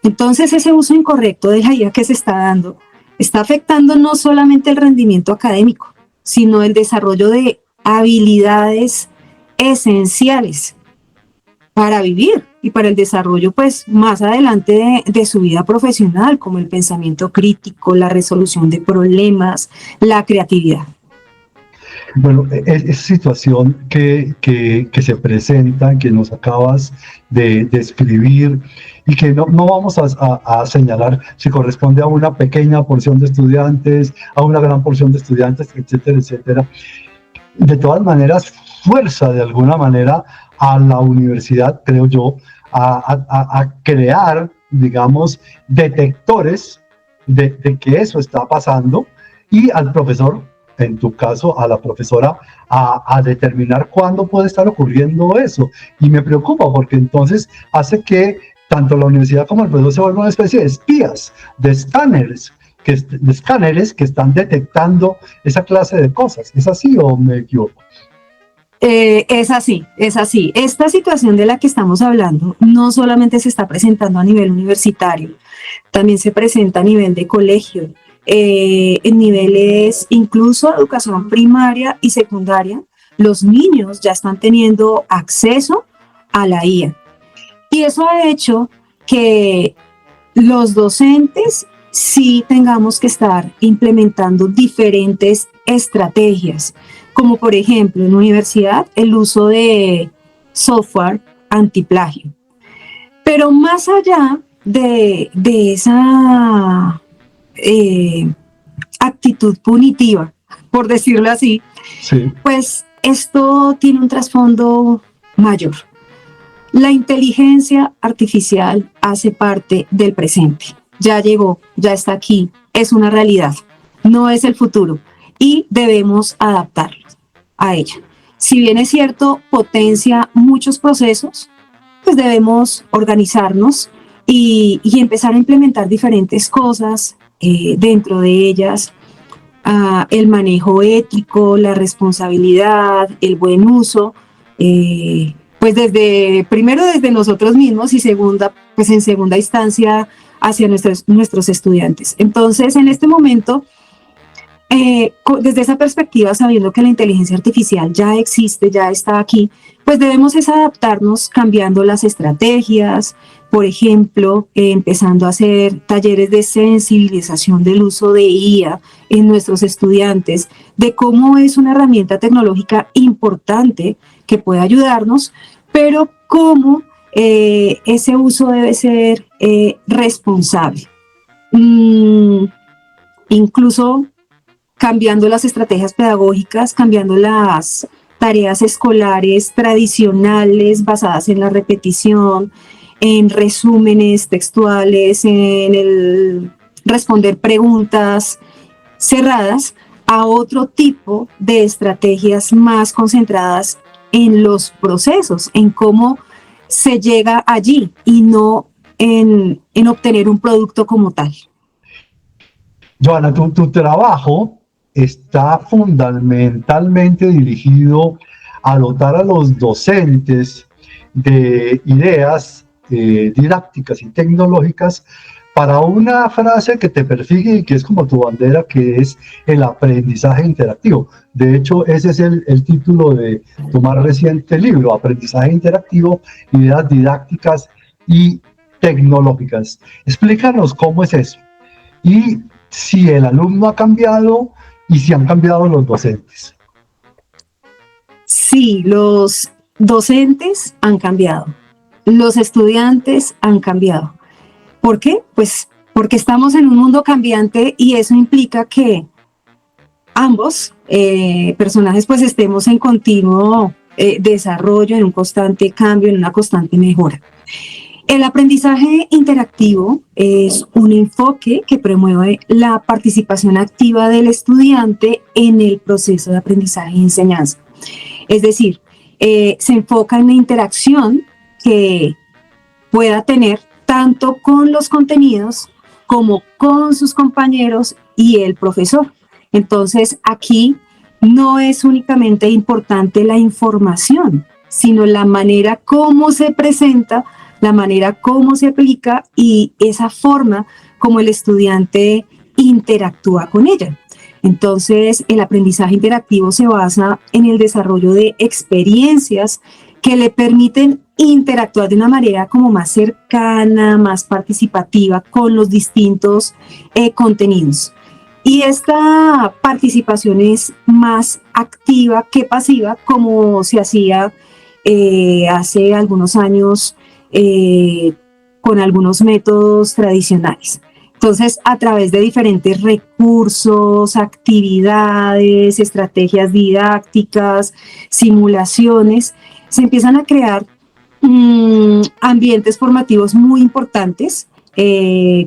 Entonces ese uso incorrecto de la IA que se está dando está afectando no solamente el rendimiento académico, sino el desarrollo de habilidades esenciales para vivir y para el desarrollo pues más adelante de su vida profesional, como el pensamiento crítico, la resolución de problemas, la creatividad. Bueno, esa situación que se presenta, que nos acabas de describir y que no vamos a señalar si corresponde a una pequeña porción de estudiantes, a una gran porción de estudiantes, etcétera, etcétera. De todas maneras, fuerza de alguna manera a la universidad, creo yo, a crear, digamos, detectores de que eso está pasando, y al profesor, en tu caso, a la profesora, a determinar cuándo puede estar ocurriendo eso. Y me preocupa porque entonces hace que tanto la universidad como el profesor se vuelvan una especie de espías, de escáneres que están detectando esa clase de cosas. ¿Es así o me equivoco? Es así, es así. Esta situación de la que estamos hablando no solamente se está presentando a nivel universitario, también se presenta a nivel de colegio, en niveles incluso de educación primaria y secundaria. Los niños ya están teniendo acceso a la IA. Y eso ha hecho que los docentes sí tengamos que estar implementando diferentes estrategias, como por ejemplo en la universidad el uso de software antiplagio. Pero más allá de esa actitud punitiva, por decirlo así, Sí. pues esto tiene un trasfondo mayor. La inteligencia artificial hace parte del presente. Ya llegó, ya está aquí, es una realidad, no es el futuro y debemos adaptarnos a ella. Si bien es cierto, potencia muchos procesos, pues debemos organizarnos y empezar a implementar diferentes cosas dentro de ellas, el manejo ético, la responsabilidad, el buen uso, pues primero desde nosotros mismos y segunda, pues en segunda instancia hacia nuestros estudiantes. Entonces, en este momento, desde esa perspectiva, sabiendo que la inteligencia artificial ya existe, ya está aquí, pues debemos es adaptarnos cambiando las estrategias, por ejemplo, empezando a hacer talleres de sensibilización del uso de IA en nuestros estudiantes, de cómo es una herramienta tecnológica importante que puede ayudarnos, pero cómo ese uso debe ser responsable. Incluso cambiando las estrategias pedagógicas, cambiando las tareas escolares tradicionales basadas en la repetición, en resúmenes textuales, en el responder preguntas cerradas, a otro tipo de estrategias más concentradas en los procesos, en cómo se llega allí y no en obtener un producto como tal. Joana, tu trabajo está fundamentalmente dirigido a dotar a los docentes de ideas didácticas y tecnológicas para una frase que te persigue y que es como tu bandera, que es el aprendizaje interactivo. De hecho, ese es el título de tu más reciente libro, Aprendizaje Interactivo, Ideas Didácticas y Tecnológicas. Explícanos cómo es eso y si el alumno ha cambiado y si han cambiado los docentes. Sí, los docentes han cambiado, los estudiantes han cambiado. ¿Por qué? Pues porque estamos en un mundo cambiante y eso implica que ambos personajes pues estemos en continuo desarrollo, en un constante cambio, en una constante mejora. El aprendizaje interactivo es un enfoque que promueve la participación activa del estudiante en el proceso de aprendizaje y enseñanza. Es decir, se enfoca en la interacción que pueda tener tanto con los contenidos como con sus compañeros y el profesor. Entonces, aquí no es únicamente importante la información, sino la manera como se presenta, la manera como se aplica y esa forma como el estudiante interactúa con ella. Entonces, el aprendizaje interactivo se basa en el desarrollo de experiencias que le permiten interactuar de una manera como más cercana, más participativa con los distintos contenidos. Y esta participación es más activa que pasiva, como se hacía hace algunos años con algunos métodos tradicionales. Entonces, a través de diferentes recursos, actividades, estrategias didácticas, simulaciones, se empiezan a crear ambientes formativos muy importantes,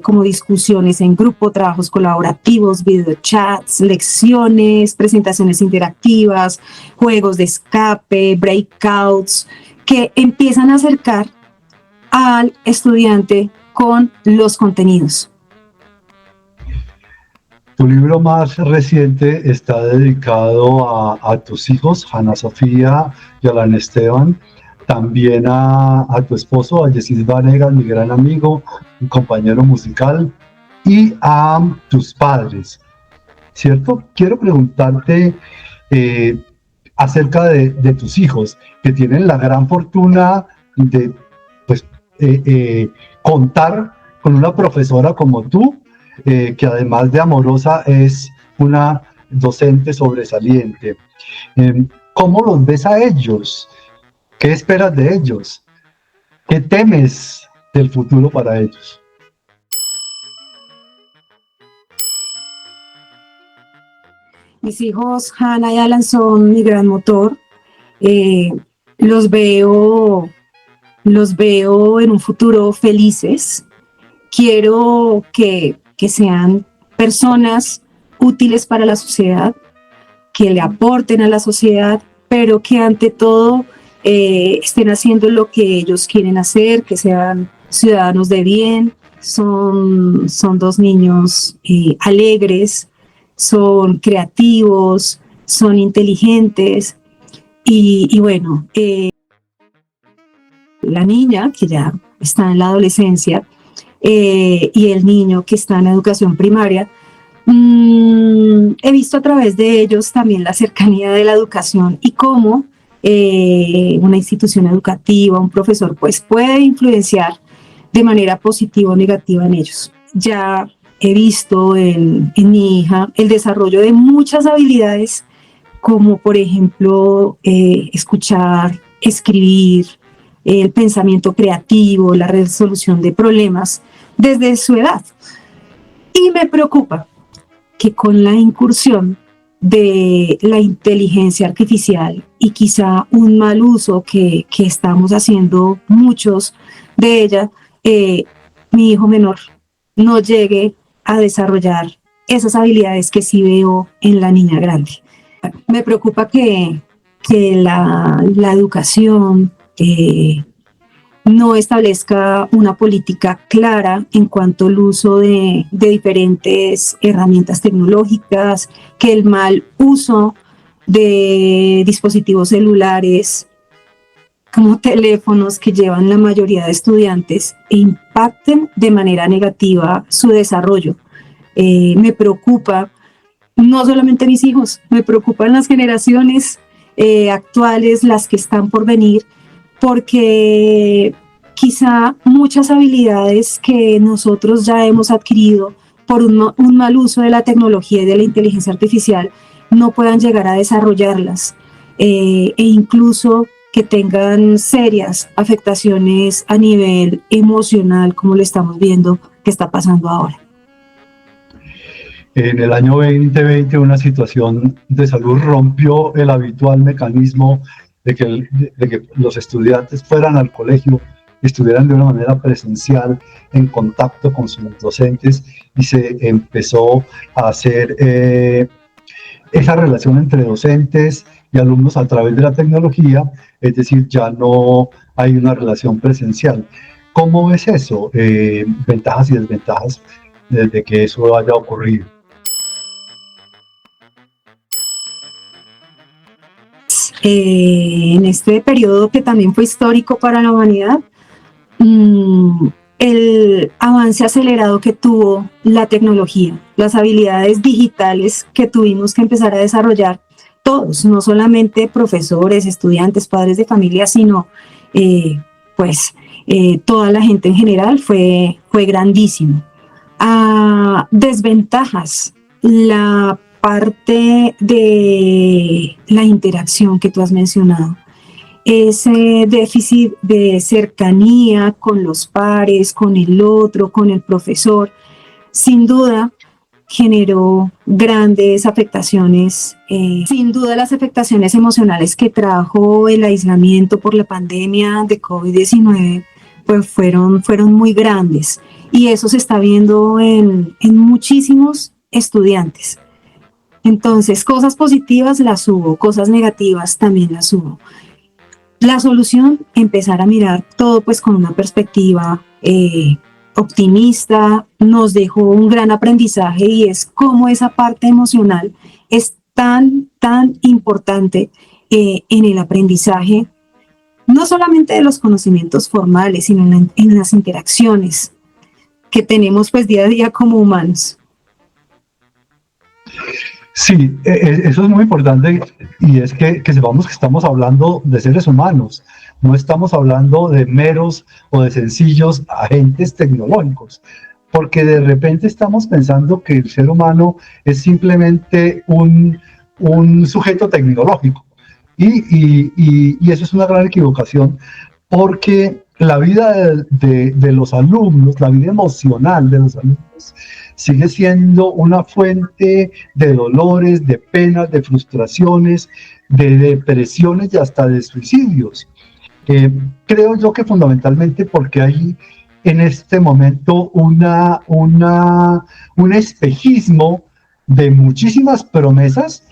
como discusiones en grupo, trabajos colaborativos, videochats, lecciones, presentaciones interactivas, juegos de escape, breakouts, que empiezan a acercar al estudiante con los contenidos. Tu libro más reciente está dedicado a tus hijos, Ana Sofía y Alan Esteban, también a tu esposo, a Yesid Vanegas, mi gran amigo, un compañero musical, y a tus padres, ¿cierto? Quiero preguntarte acerca de tus hijos, que tienen la gran fortuna de pues, contar con una profesora como tú, que además de amorosa es una docente sobresaliente. ¿Cómo los ves a ellos? ¿Qué esperas de ellos? ¿Qué temes del futuro para ellos? Mis hijos, Hannah y Alan, son mi gran motor. Eh, los veo, los veo en un futuro felices. Quiero que sean personas útiles para la sociedad, que le aporten a la sociedad, pero que ante todo estén haciendo lo que ellos quieren hacer, que sean ciudadanos de bien. Son dos niños alegres, son creativos, son inteligentes y bueno, la niña que ya está en la adolescencia y el niño que está en la educación primaria, he visto a través de ellos también la cercanía de la educación y cómo una institución educativa, un profesor, pues puede influenciar de manera positiva o negativa en ellos. Ya he visto en mi hija el desarrollo de muchas habilidades, como por ejemplo escuchar, escribir, el pensamiento creativo, la resolución de problemas desde su edad. Y me preocupa que con la incursión de la inteligencia artificial y quizá un mal uso que estamos haciendo muchos de ella, mi hijo menor no llegue a desarrollar esas habilidades que sí veo en la niña grande. Me preocupa que la educación no establezca una política clara en cuanto al uso de diferentes herramientas tecnológicas, que el mal uso de dispositivos celulares como teléfonos que llevan la mayoría de estudiantes impacten de manera negativa su desarrollo. Me preocupa no solamente mis hijos, me preocupan las generaciones actuales, las que están por venir, porque quizá muchas habilidades que nosotros ya hemos adquirido por un mal uso de la tecnología y de la inteligencia artificial no puedan llegar a desarrollarlas e incluso que tengan serias afectaciones a nivel emocional, como lo estamos viendo que está pasando ahora. En el año 2020 una situación de salud rompió el habitual mecanismo de que los estudiantes fueran al colegio, estuvieran de una manera presencial en contacto con sus docentes y se empezó a hacer esa relación entre docentes y alumnos a través de la tecnología, es decir, ya no hay una relación presencial. ¿Cómo ves eso? Ventajas y desventajas de que eso haya ocurrido. En este periodo que también fue histórico para la humanidad, el avance acelerado que tuvo la tecnología, las habilidades digitales que tuvimos que empezar a desarrollar todos, no solamente profesores, estudiantes, padres de familia, sino toda la gente en general, fue grandísimo. Desventajas, la parte de la interacción que tú has mencionado, ese déficit de cercanía con los pares, con el otro, con el profesor, sin duda generó grandes afectaciones. Sin duda las afectaciones emocionales que trajo el aislamiento por la pandemia de COVID-19 pues fueron muy grandes, y eso se está viendo en muchísimos estudiantes. Entonces, cosas positivas las hubo, cosas negativas también las hubo. La solución, empezar a mirar todo pues con una perspectiva optimista, nos dejó un gran aprendizaje, y es cómo esa parte emocional es tan importante en el aprendizaje, no solamente de los conocimientos formales, sino en las interacciones que tenemos pues día a día como humanos. Sí, eso es muy importante, y es que sepamos que estamos hablando de seres humanos, no estamos hablando de meros o de sencillos agentes tecnológicos, porque de repente estamos pensando que el ser humano es simplemente un sujeto tecnológico, y eso es una gran equivocación, porque la vida de los alumnos, la vida emocional de los alumnos, sigue siendo una fuente de dolores, de penas, de frustraciones, de depresiones y hasta de suicidios. Creo yo que fundamentalmente porque hay en este momento un espejismo de muchísimas promesas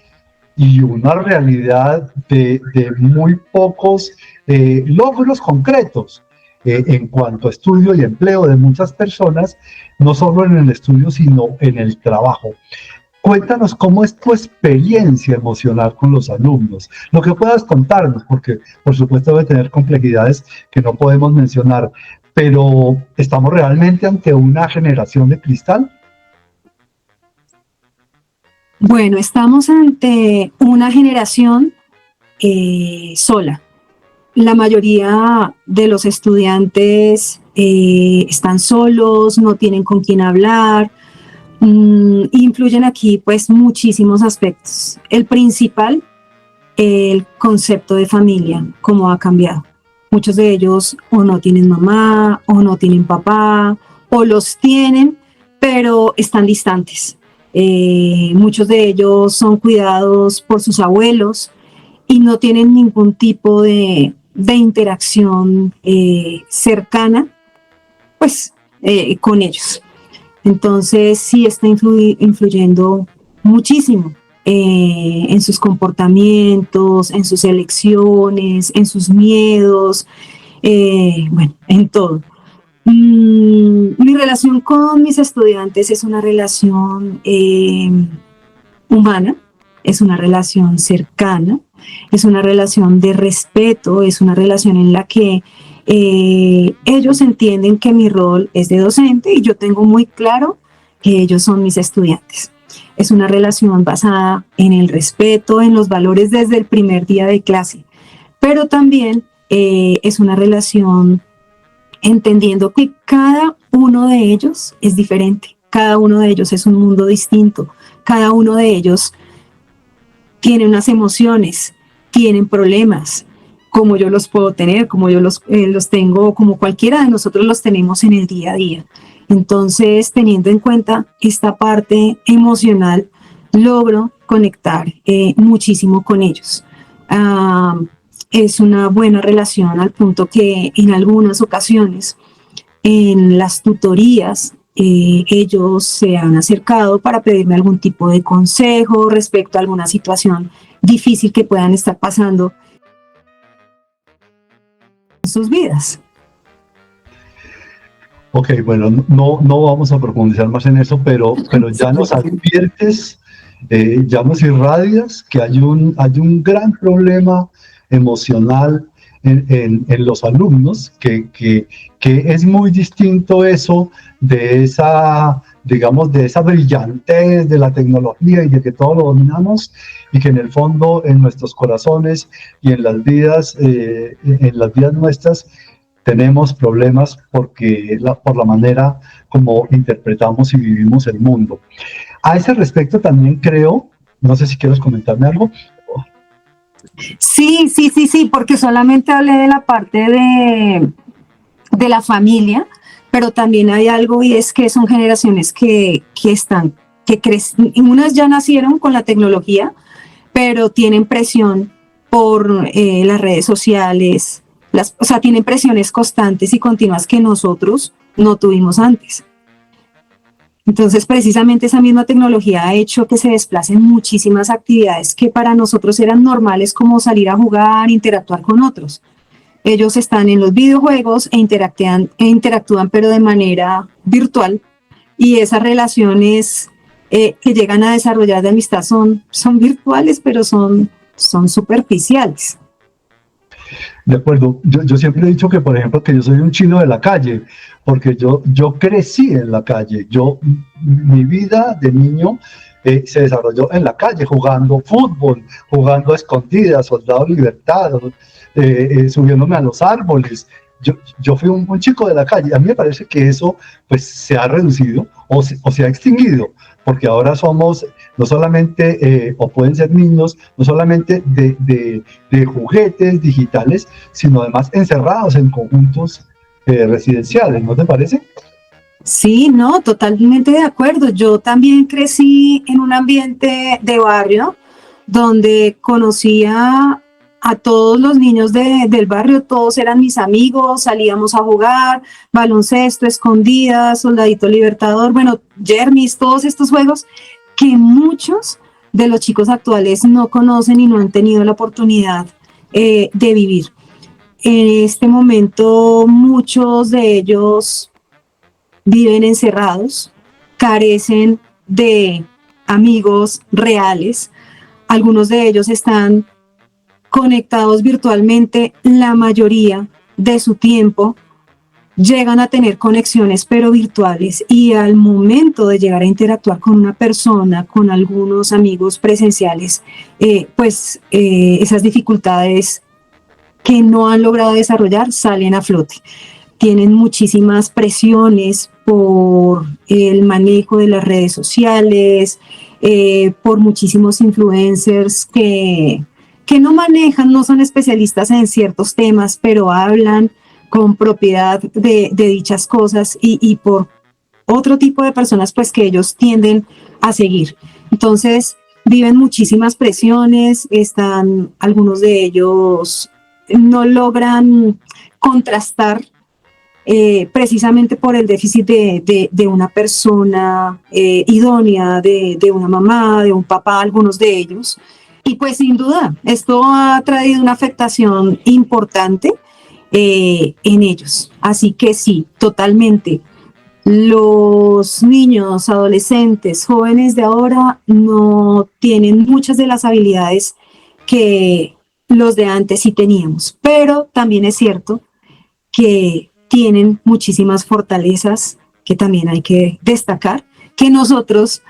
y una realidad de muy pocos logros concretos en cuanto a estudio y empleo de muchas personas, no solo en el estudio, sino en el trabajo. Cuéntanos cómo es tu experiencia emocional con los alumnos, lo que puedas contarnos, porque por supuesto debe tener complejidades que no podemos mencionar, pero ¿estamos realmente ante una generación de cristal? Bueno, estamos ante una generación sola. La mayoría de los estudiantes están solos, no tienen con quién hablar. Influyen aquí pues muchísimos aspectos. El principal, el concepto de familia, cómo ha cambiado. Muchos de ellos o no tienen mamá, o no tienen papá, o los tienen, pero están distantes. Muchos de ellos son cuidados por sus abuelos y no tienen ningún tipo de interacción cercana pues con ellos. Entonces sí está influyendo muchísimo en sus comportamientos, en sus elecciones, en sus miedos, bueno, en todo. Mi relación con mis estudiantes es una relación humana, es una relación cercana, es una relación de respeto, es una relación en la que ellos entienden que mi rol es de docente y yo tengo muy claro que ellos son mis estudiantes. Es una relación basada en el respeto, en los valores desde el primer día de clase, pero también es una relación entendiendo que cada uno de ellos es diferente, cada uno de ellos es un mundo distinto, cada uno de ellos tiene unas emociones, tienen problemas, como yo los puedo tener, como yo los tengo, como cualquiera de nosotros los tenemos en el día a día. Entonces, teniendo en cuenta esta parte emocional, logro conectar muchísimo con ellos. Es una buena relación al punto que en algunas ocasiones, en las tutorías, ellos se han acercado para pedirme algún tipo de consejo respecto a alguna situación difícil que puedan estar pasando en sus vidas. Ok, bueno, no vamos a profundizar más en eso, pero ya nos adviertes, ya nos irradias que hay un gran problema emocional en los alumnos, que es muy distinto eso de esa, digamos, de esa brillantez de la tecnología y de que todo lo dominamos, y que en el fondo en nuestros corazones y en las vidas nuestras tenemos problemas por la manera como interpretamos y vivimos el mundo. A ese respecto también creo, no sé si quieres comentarme algo. Sí, porque solamente hablé de la parte de la familia, pero también hay algo y es que son generaciones que crecen, unas ya nacieron con la tecnología, pero tienen presión por las redes sociales, o sea, tienen presiones constantes y continuas que nosotros no tuvimos antes. Entonces, precisamente esa misma tecnología ha hecho que se desplacen muchísimas actividades que para nosotros eran normales, como salir a jugar, interactuar con otros. Ellos están en los videojuegos e interactúan, pero de manera virtual, y esas relaciones que llegan a desarrollar de amistad son virtuales, pero son superficiales. De acuerdo, yo siempre he dicho que, por ejemplo, que yo soy un chino de la calle, porque yo crecí en la calle. Mi vida de niño se desarrolló en la calle, jugando fútbol, jugando a escondidas, soldado libertado, subiéndome a los árboles. Yo fui un chico de la calle. A mí me parece que eso pues se ha reducido o se ha extinguido, porque ahora somos no solamente, o pueden ser niños, no solamente de juguetes digitales, sino además encerrados en conjuntos residenciales, ¿no te parece? Sí, no, totalmente de acuerdo. Yo también crecí en un ambiente de barrio donde conocía a todos los niños del barrio, todos eran mis amigos, salíamos a jugar, baloncesto, escondidas, soldadito libertador, bueno, Jermis, todos estos juegos que muchos de los chicos actuales no conocen y no han tenido la oportunidad de vivir. En este momento muchos de ellos viven encerrados, carecen de amigos reales, algunos de ellos están conectados virtualmente la mayoría de su tiempo, llegan a tener conexiones pero virtuales y al momento de llegar a interactuar con una persona, con algunos amigos presenciales, esas dificultades que no han logrado desarrollar salen a flote. Tienen muchísimas presiones por el manejo de las redes sociales, por muchísimos influencers que no manejan, no son especialistas en ciertos temas, pero hablan con propiedad de dichas cosas y por otro tipo de personas pues que ellos tienden a seguir. Entonces viven muchísimas presiones, algunos de ellos no logran contrastar precisamente por el déficit de una persona idónea, de una mamá, de un papá, algunos de ellos. Y pues sin duda, esto ha traído una afectación importante en ellos. Así que sí, totalmente. Los niños, adolescentes, jóvenes de ahora no tienen muchas de las habilidades que los de antes sí teníamos, pero también es cierto que tienen muchísimas fortalezas que también hay que destacar, que nosotros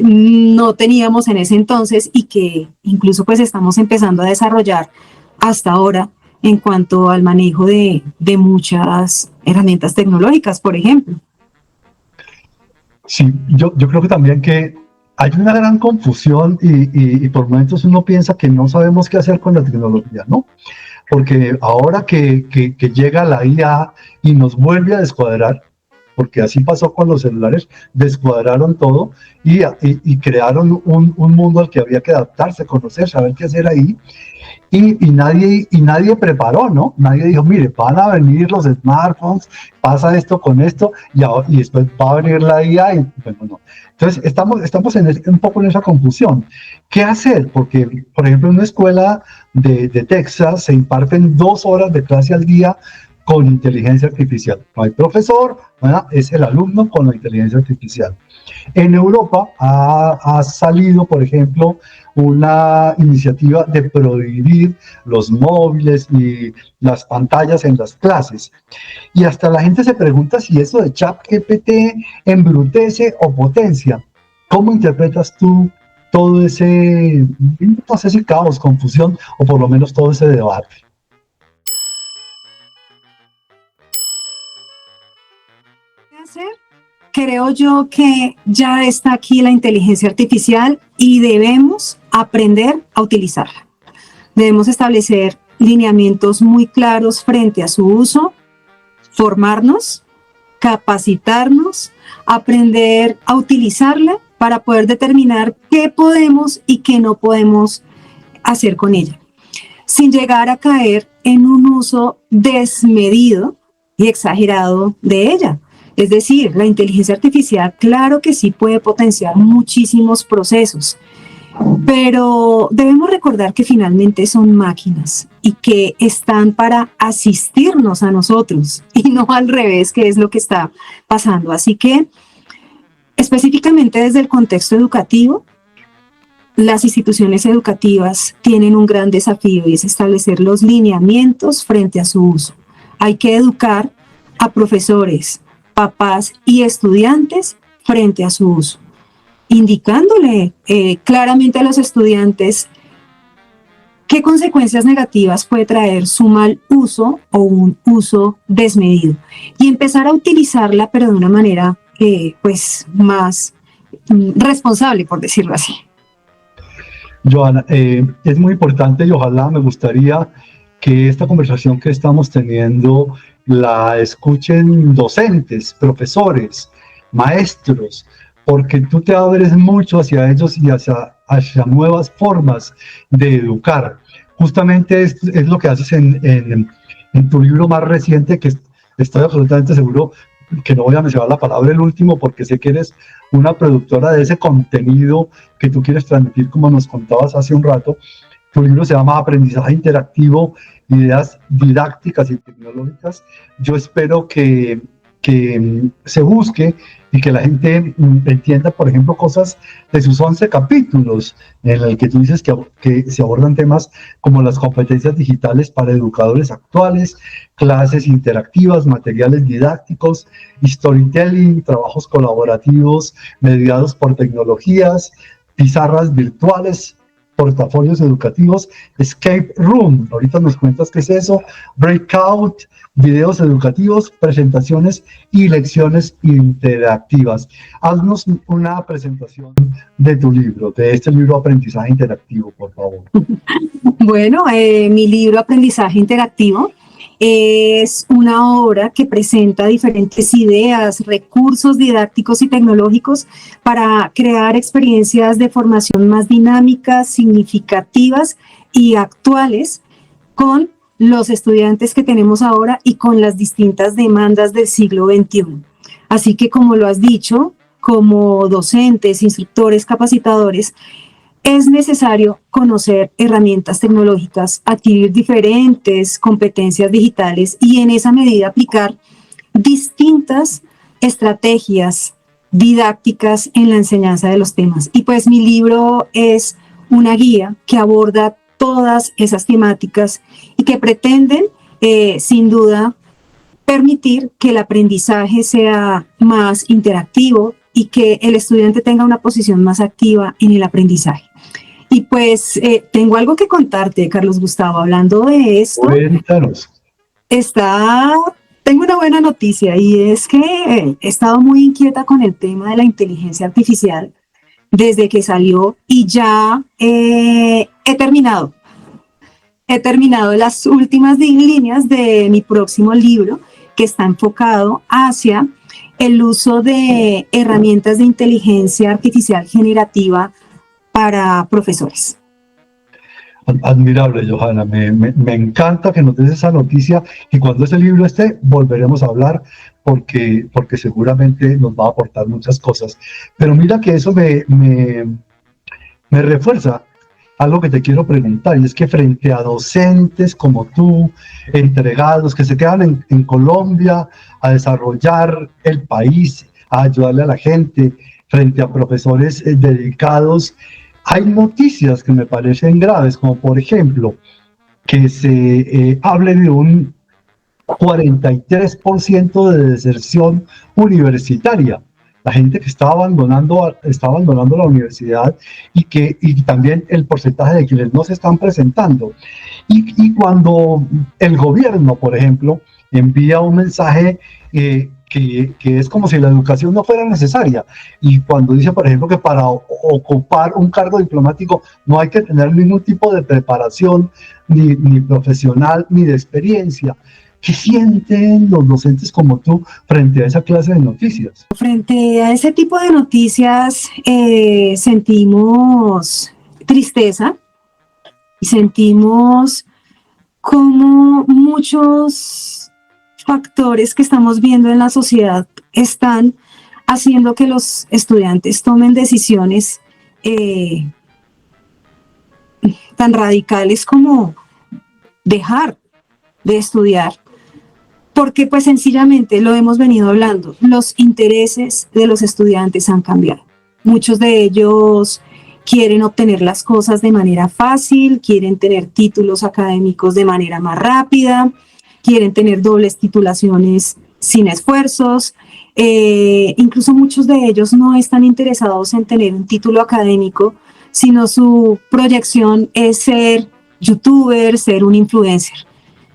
no teníamos en ese entonces y que incluso pues estamos empezando a desarrollar hasta ahora en cuanto al manejo de muchas herramientas tecnológicas, por ejemplo. Sí, yo creo que también que hay una gran confusión y por momentos uno piensa que no sabemos qué hacer con la tecnología, ¿no? Porque ahora que llega la IA y nos vuelve a descuadrar, porque así pasó con los celulares, descuadraron todo y crearon un mundo al que había que adaptarse, conocer, saber qué hacer ahí. Y nadie preparó, ¿no? Nadie dijo, mire, van a venir los smartphones, pasa esto con esto, y después va a venir la IA, y bueno, no. Entonces, estamos un poco en esa confusión. ¿Qué hacer? Porque, por ejemplo, en una escuela de Texas se imparten 2 horas de clase al día con inteligencia artificial. No hay profesor, ¿verdad? Es el alumno con la inteligencia artificial. En Europa ha salido, por ejemplo, una iniciativa de prohibir los móviles y las pantallas en las clases. Y hasta la gente se pregunta si eso de ChatGPT embrutece o potencia. ¿Cómo interpretas tú todo ese, no sé si caos, confusión, o por lo menos todo ese debate? Creo yo que ya está aquí la inteligencia artificial y debemos aprender a utilizarla. Debemos establecer lineamientos muy claros frente a su uso, formarnos, capacitarnos, aprender a utilizarla para poder determinar qué podemos y qué no podemos hacer con ella, sin llegar a caer en un uso desmedido y exagerado de ella. Es decir, la inteligencia artificial, claro que sí puede potenciar muchísimos procesos, pero debemos recordar que finalmente son máquinas y que están para asistirnos a nosotros y no al revés, que es lo que está pasando. Así que, específicamente desde el contexto educativo, las instituciones educativas tienen un gran desafío y es establecer los lineamientos frente a su uso. Hay que educar a profesores, papás y estudiantes frente a su uso, indicándole claramente a los estudiantes qué consecuencias negativas puede traer su mal uso o un uso desmedido y empezar a utilizarla pero de una manera pues más responsable, por decirlo así. Joana, es muy importante y ojalá me gustaría que esta conversación que estamos teniendo la escuchen docentes, profesores, maestros, porque tú te abres mucho hacia ellos y hacia nuevas formas de educar. Justamente es lo que haces en tu libro más reciente, que estoy absolutamente seguro que no voy a mencionar la palabra el último, porque sé que eres una productora de ese contenido que tú quieres transmitir, como nos contabas hace un rato. Tu libro se llama Aprendizaje Interactivo, Ideas Didácticas y Tecnológicas. Yo espero que se busque y que la gente entienda, por ejemplo, cosas de sus 11 capítulos, en el que tú dices que se abordan temas como las competencias digitales para educadores actuales, clases interactivas, materiales didácticos, storytelling, trabajos colaborativos mediados por tecnologías, pizarras virtuales, portafolios educativos, escape room, ahorita nos cuentas qué es eso, breakout, videos educativos, presentaciones y lecciones interactivas. Haznos una presentación de tu libro, de este libro Aprendizaje Interactivo, por favor. Bueno, mi libro Aprendizaje Interactivo es una obra que presenta diferentes ideas, recursos didácticos y tecnológicos para crear experiencias de formación más dinámicas, significativas y actuales con los estudiantes que tenemos ahora y con las distintas demandas del siglo XXI. Así que, como lo has dicho, como docentes, instructores, capacitadores, es necesario conocer herramientas tecnológicas, adquirir diferentes competencias digitales y en esa medida aplicar distintas estrategias didácticas en la enseñanza de los temas. Y pues mi libro es una guía que aborda todas esas temáticas y que pretenden, sin duda, permitir que el aprendizaje sea más interactivo y que el estudiante tenga una posición más activa en el aprendizaje. Y pues tengo algo que contarte, Carlos Gustavo, hablando de esto. Cuéntanos. Tengo una buena noticia y es que he estado muy inquieta con el tema de la inteligencia artificial desde que salió y ya he terminado las últimas líneas de mi próximo libro, que está enfocado hacia el uso de herramientas de inteligencia artificial generativa para profesores. Admirable, Johanna. Me encanta que nos des esa noticia y cuando ese libro esté volveremos a hablar porque seguramente nos va a aportar muchas cosas. Pero mira que eso me refuerza algo que te quiero preguntar, y es que frente a docentes como tú, entregados, que se quedan en Colombia a desarrollar el país, a ayudarle a la gente, frente a profesores dedicados, hay noticias que me parecen graves, como por ejemplo, que se hable de un 43% de deserción universitaria. La gente que está abandonando la universidad y también el porcentaje de quienes no se están presentando. Y cuando el gobierno, por ejemplo, envía un mensaje que es como si la educación no fuera necesaria, y cuando dice, por ejemplo, que para ocupar un cargo diplomático no hay que tener ningún tipo de preparación, ni profesional, ni de experiencia. ¿Qué sienten los docentes como tú frente a esa clase de noticias? Frente a ese tipo de noticias sentimos tristeza y sentimos como muchos factores que estamos viendo en la sociedad están haciendo que los estudiantes tomen decisiones tan radicales como dejar de estudiar. Porque pues sencillamente lo hemos venido hablando, los intereses de los estudiantes han cambiado. Muchos de ellos quieren obtener las cosas de manera fácil, quieren tener títulos académicos de manera más rápida, quieren tener dobles titulaciones sin esfuerzos. Incluso muchos de ellos no están interesados en tener un título académico, sino su proyección es ser youtuber, ser un influencer.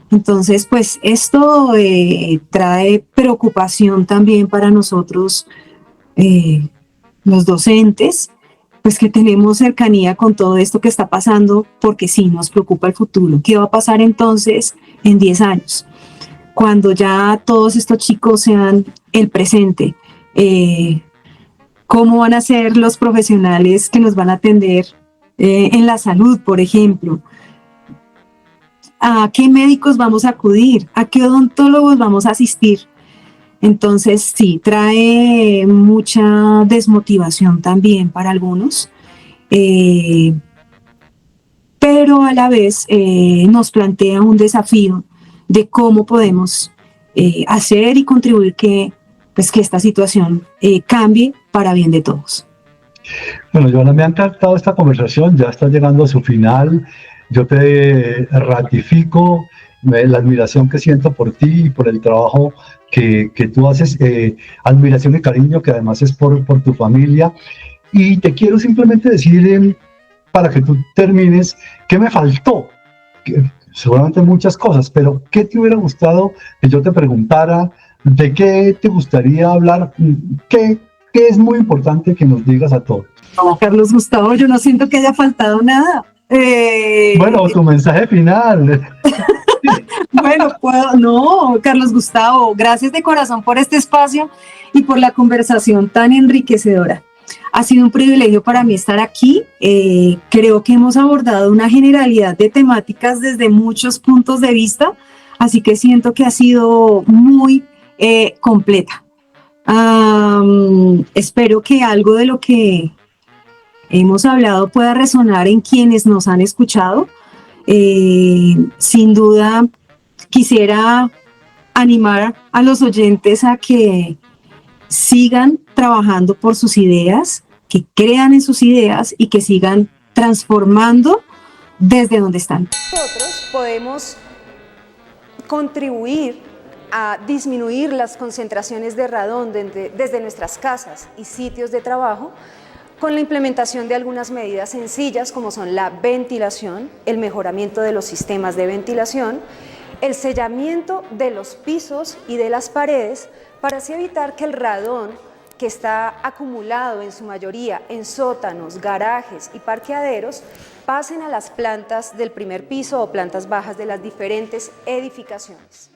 Entonces, pues esto trae preocupación también para nosotros, los docentes, pues que tenemos cercanía con todo esto que está pasando, porque sí nos preocupa el futuro. ¿Qué va a pasar entonces en 10 años? cuando ya todos estos chicos sean el presente, cómo van a ser los profesionales que nos van a atender en la salud, por ejemplo, a qué médicos vamos a acudir, a qué odontólogos vamos a asistir. Entonces sí, trae mucha desmotivación también para algunos, pero a la vez nos plantea un desafío de cómo podemos hacer y contribuir que esta situación cambie para bien de todos. Bueno, Joana, me ha encantado esta conversación, ya está llegando a su final. Yo te ratifico la admiración que siento por ti y por el trabajo que tú haces, admiración y cariño que además es por tu familia. Y te quiero simplemente decir, para que tú termines, ¿qué me faltó? Seguramente muchas cosas, pero ¿qué te hubiera gustado que yo te preguntara? ¿De qué te gustaría hablar? ¿Qué es muy importante que nos digas a todos? No, Carlos Gustavo, yo no siento que haya faltado nada. Bueno, tu mensaje final. Bueno, no, Carlos Gustavo, gracias de corazón por este espacio y por la conversación tan enriquecedora. Ha sido un privilegio para mí estar aquí. Creo que hemos abordado una generalidad de temáticas desde muchos puntos de vista, así que siento que ha sido muy completa. Espero que algo de lo que hemos hablado pueda resonar en quienes nos han escuchado. Sin duda, quisiera animar a los oyentes a que sigan trabajando por sus ideas, que crean en sus ideas y que sigan transformando desde donde están. Nosotros podemos contribuir a disminuir las concentraciones de radón desde nuestras casas y sitios de trabajo con la implementación de algunas medidas sencillas como son la ventilación, el mejoramiento de los sistemas de ventilación, el sellamiento de los pisos y de las paredes para así evitar que el radón que está acumulado en su mayoría en sótanos, garajes y parqueaderos pasen a las plantas del primer piso o plantas bajas de las diferentes edificaciones.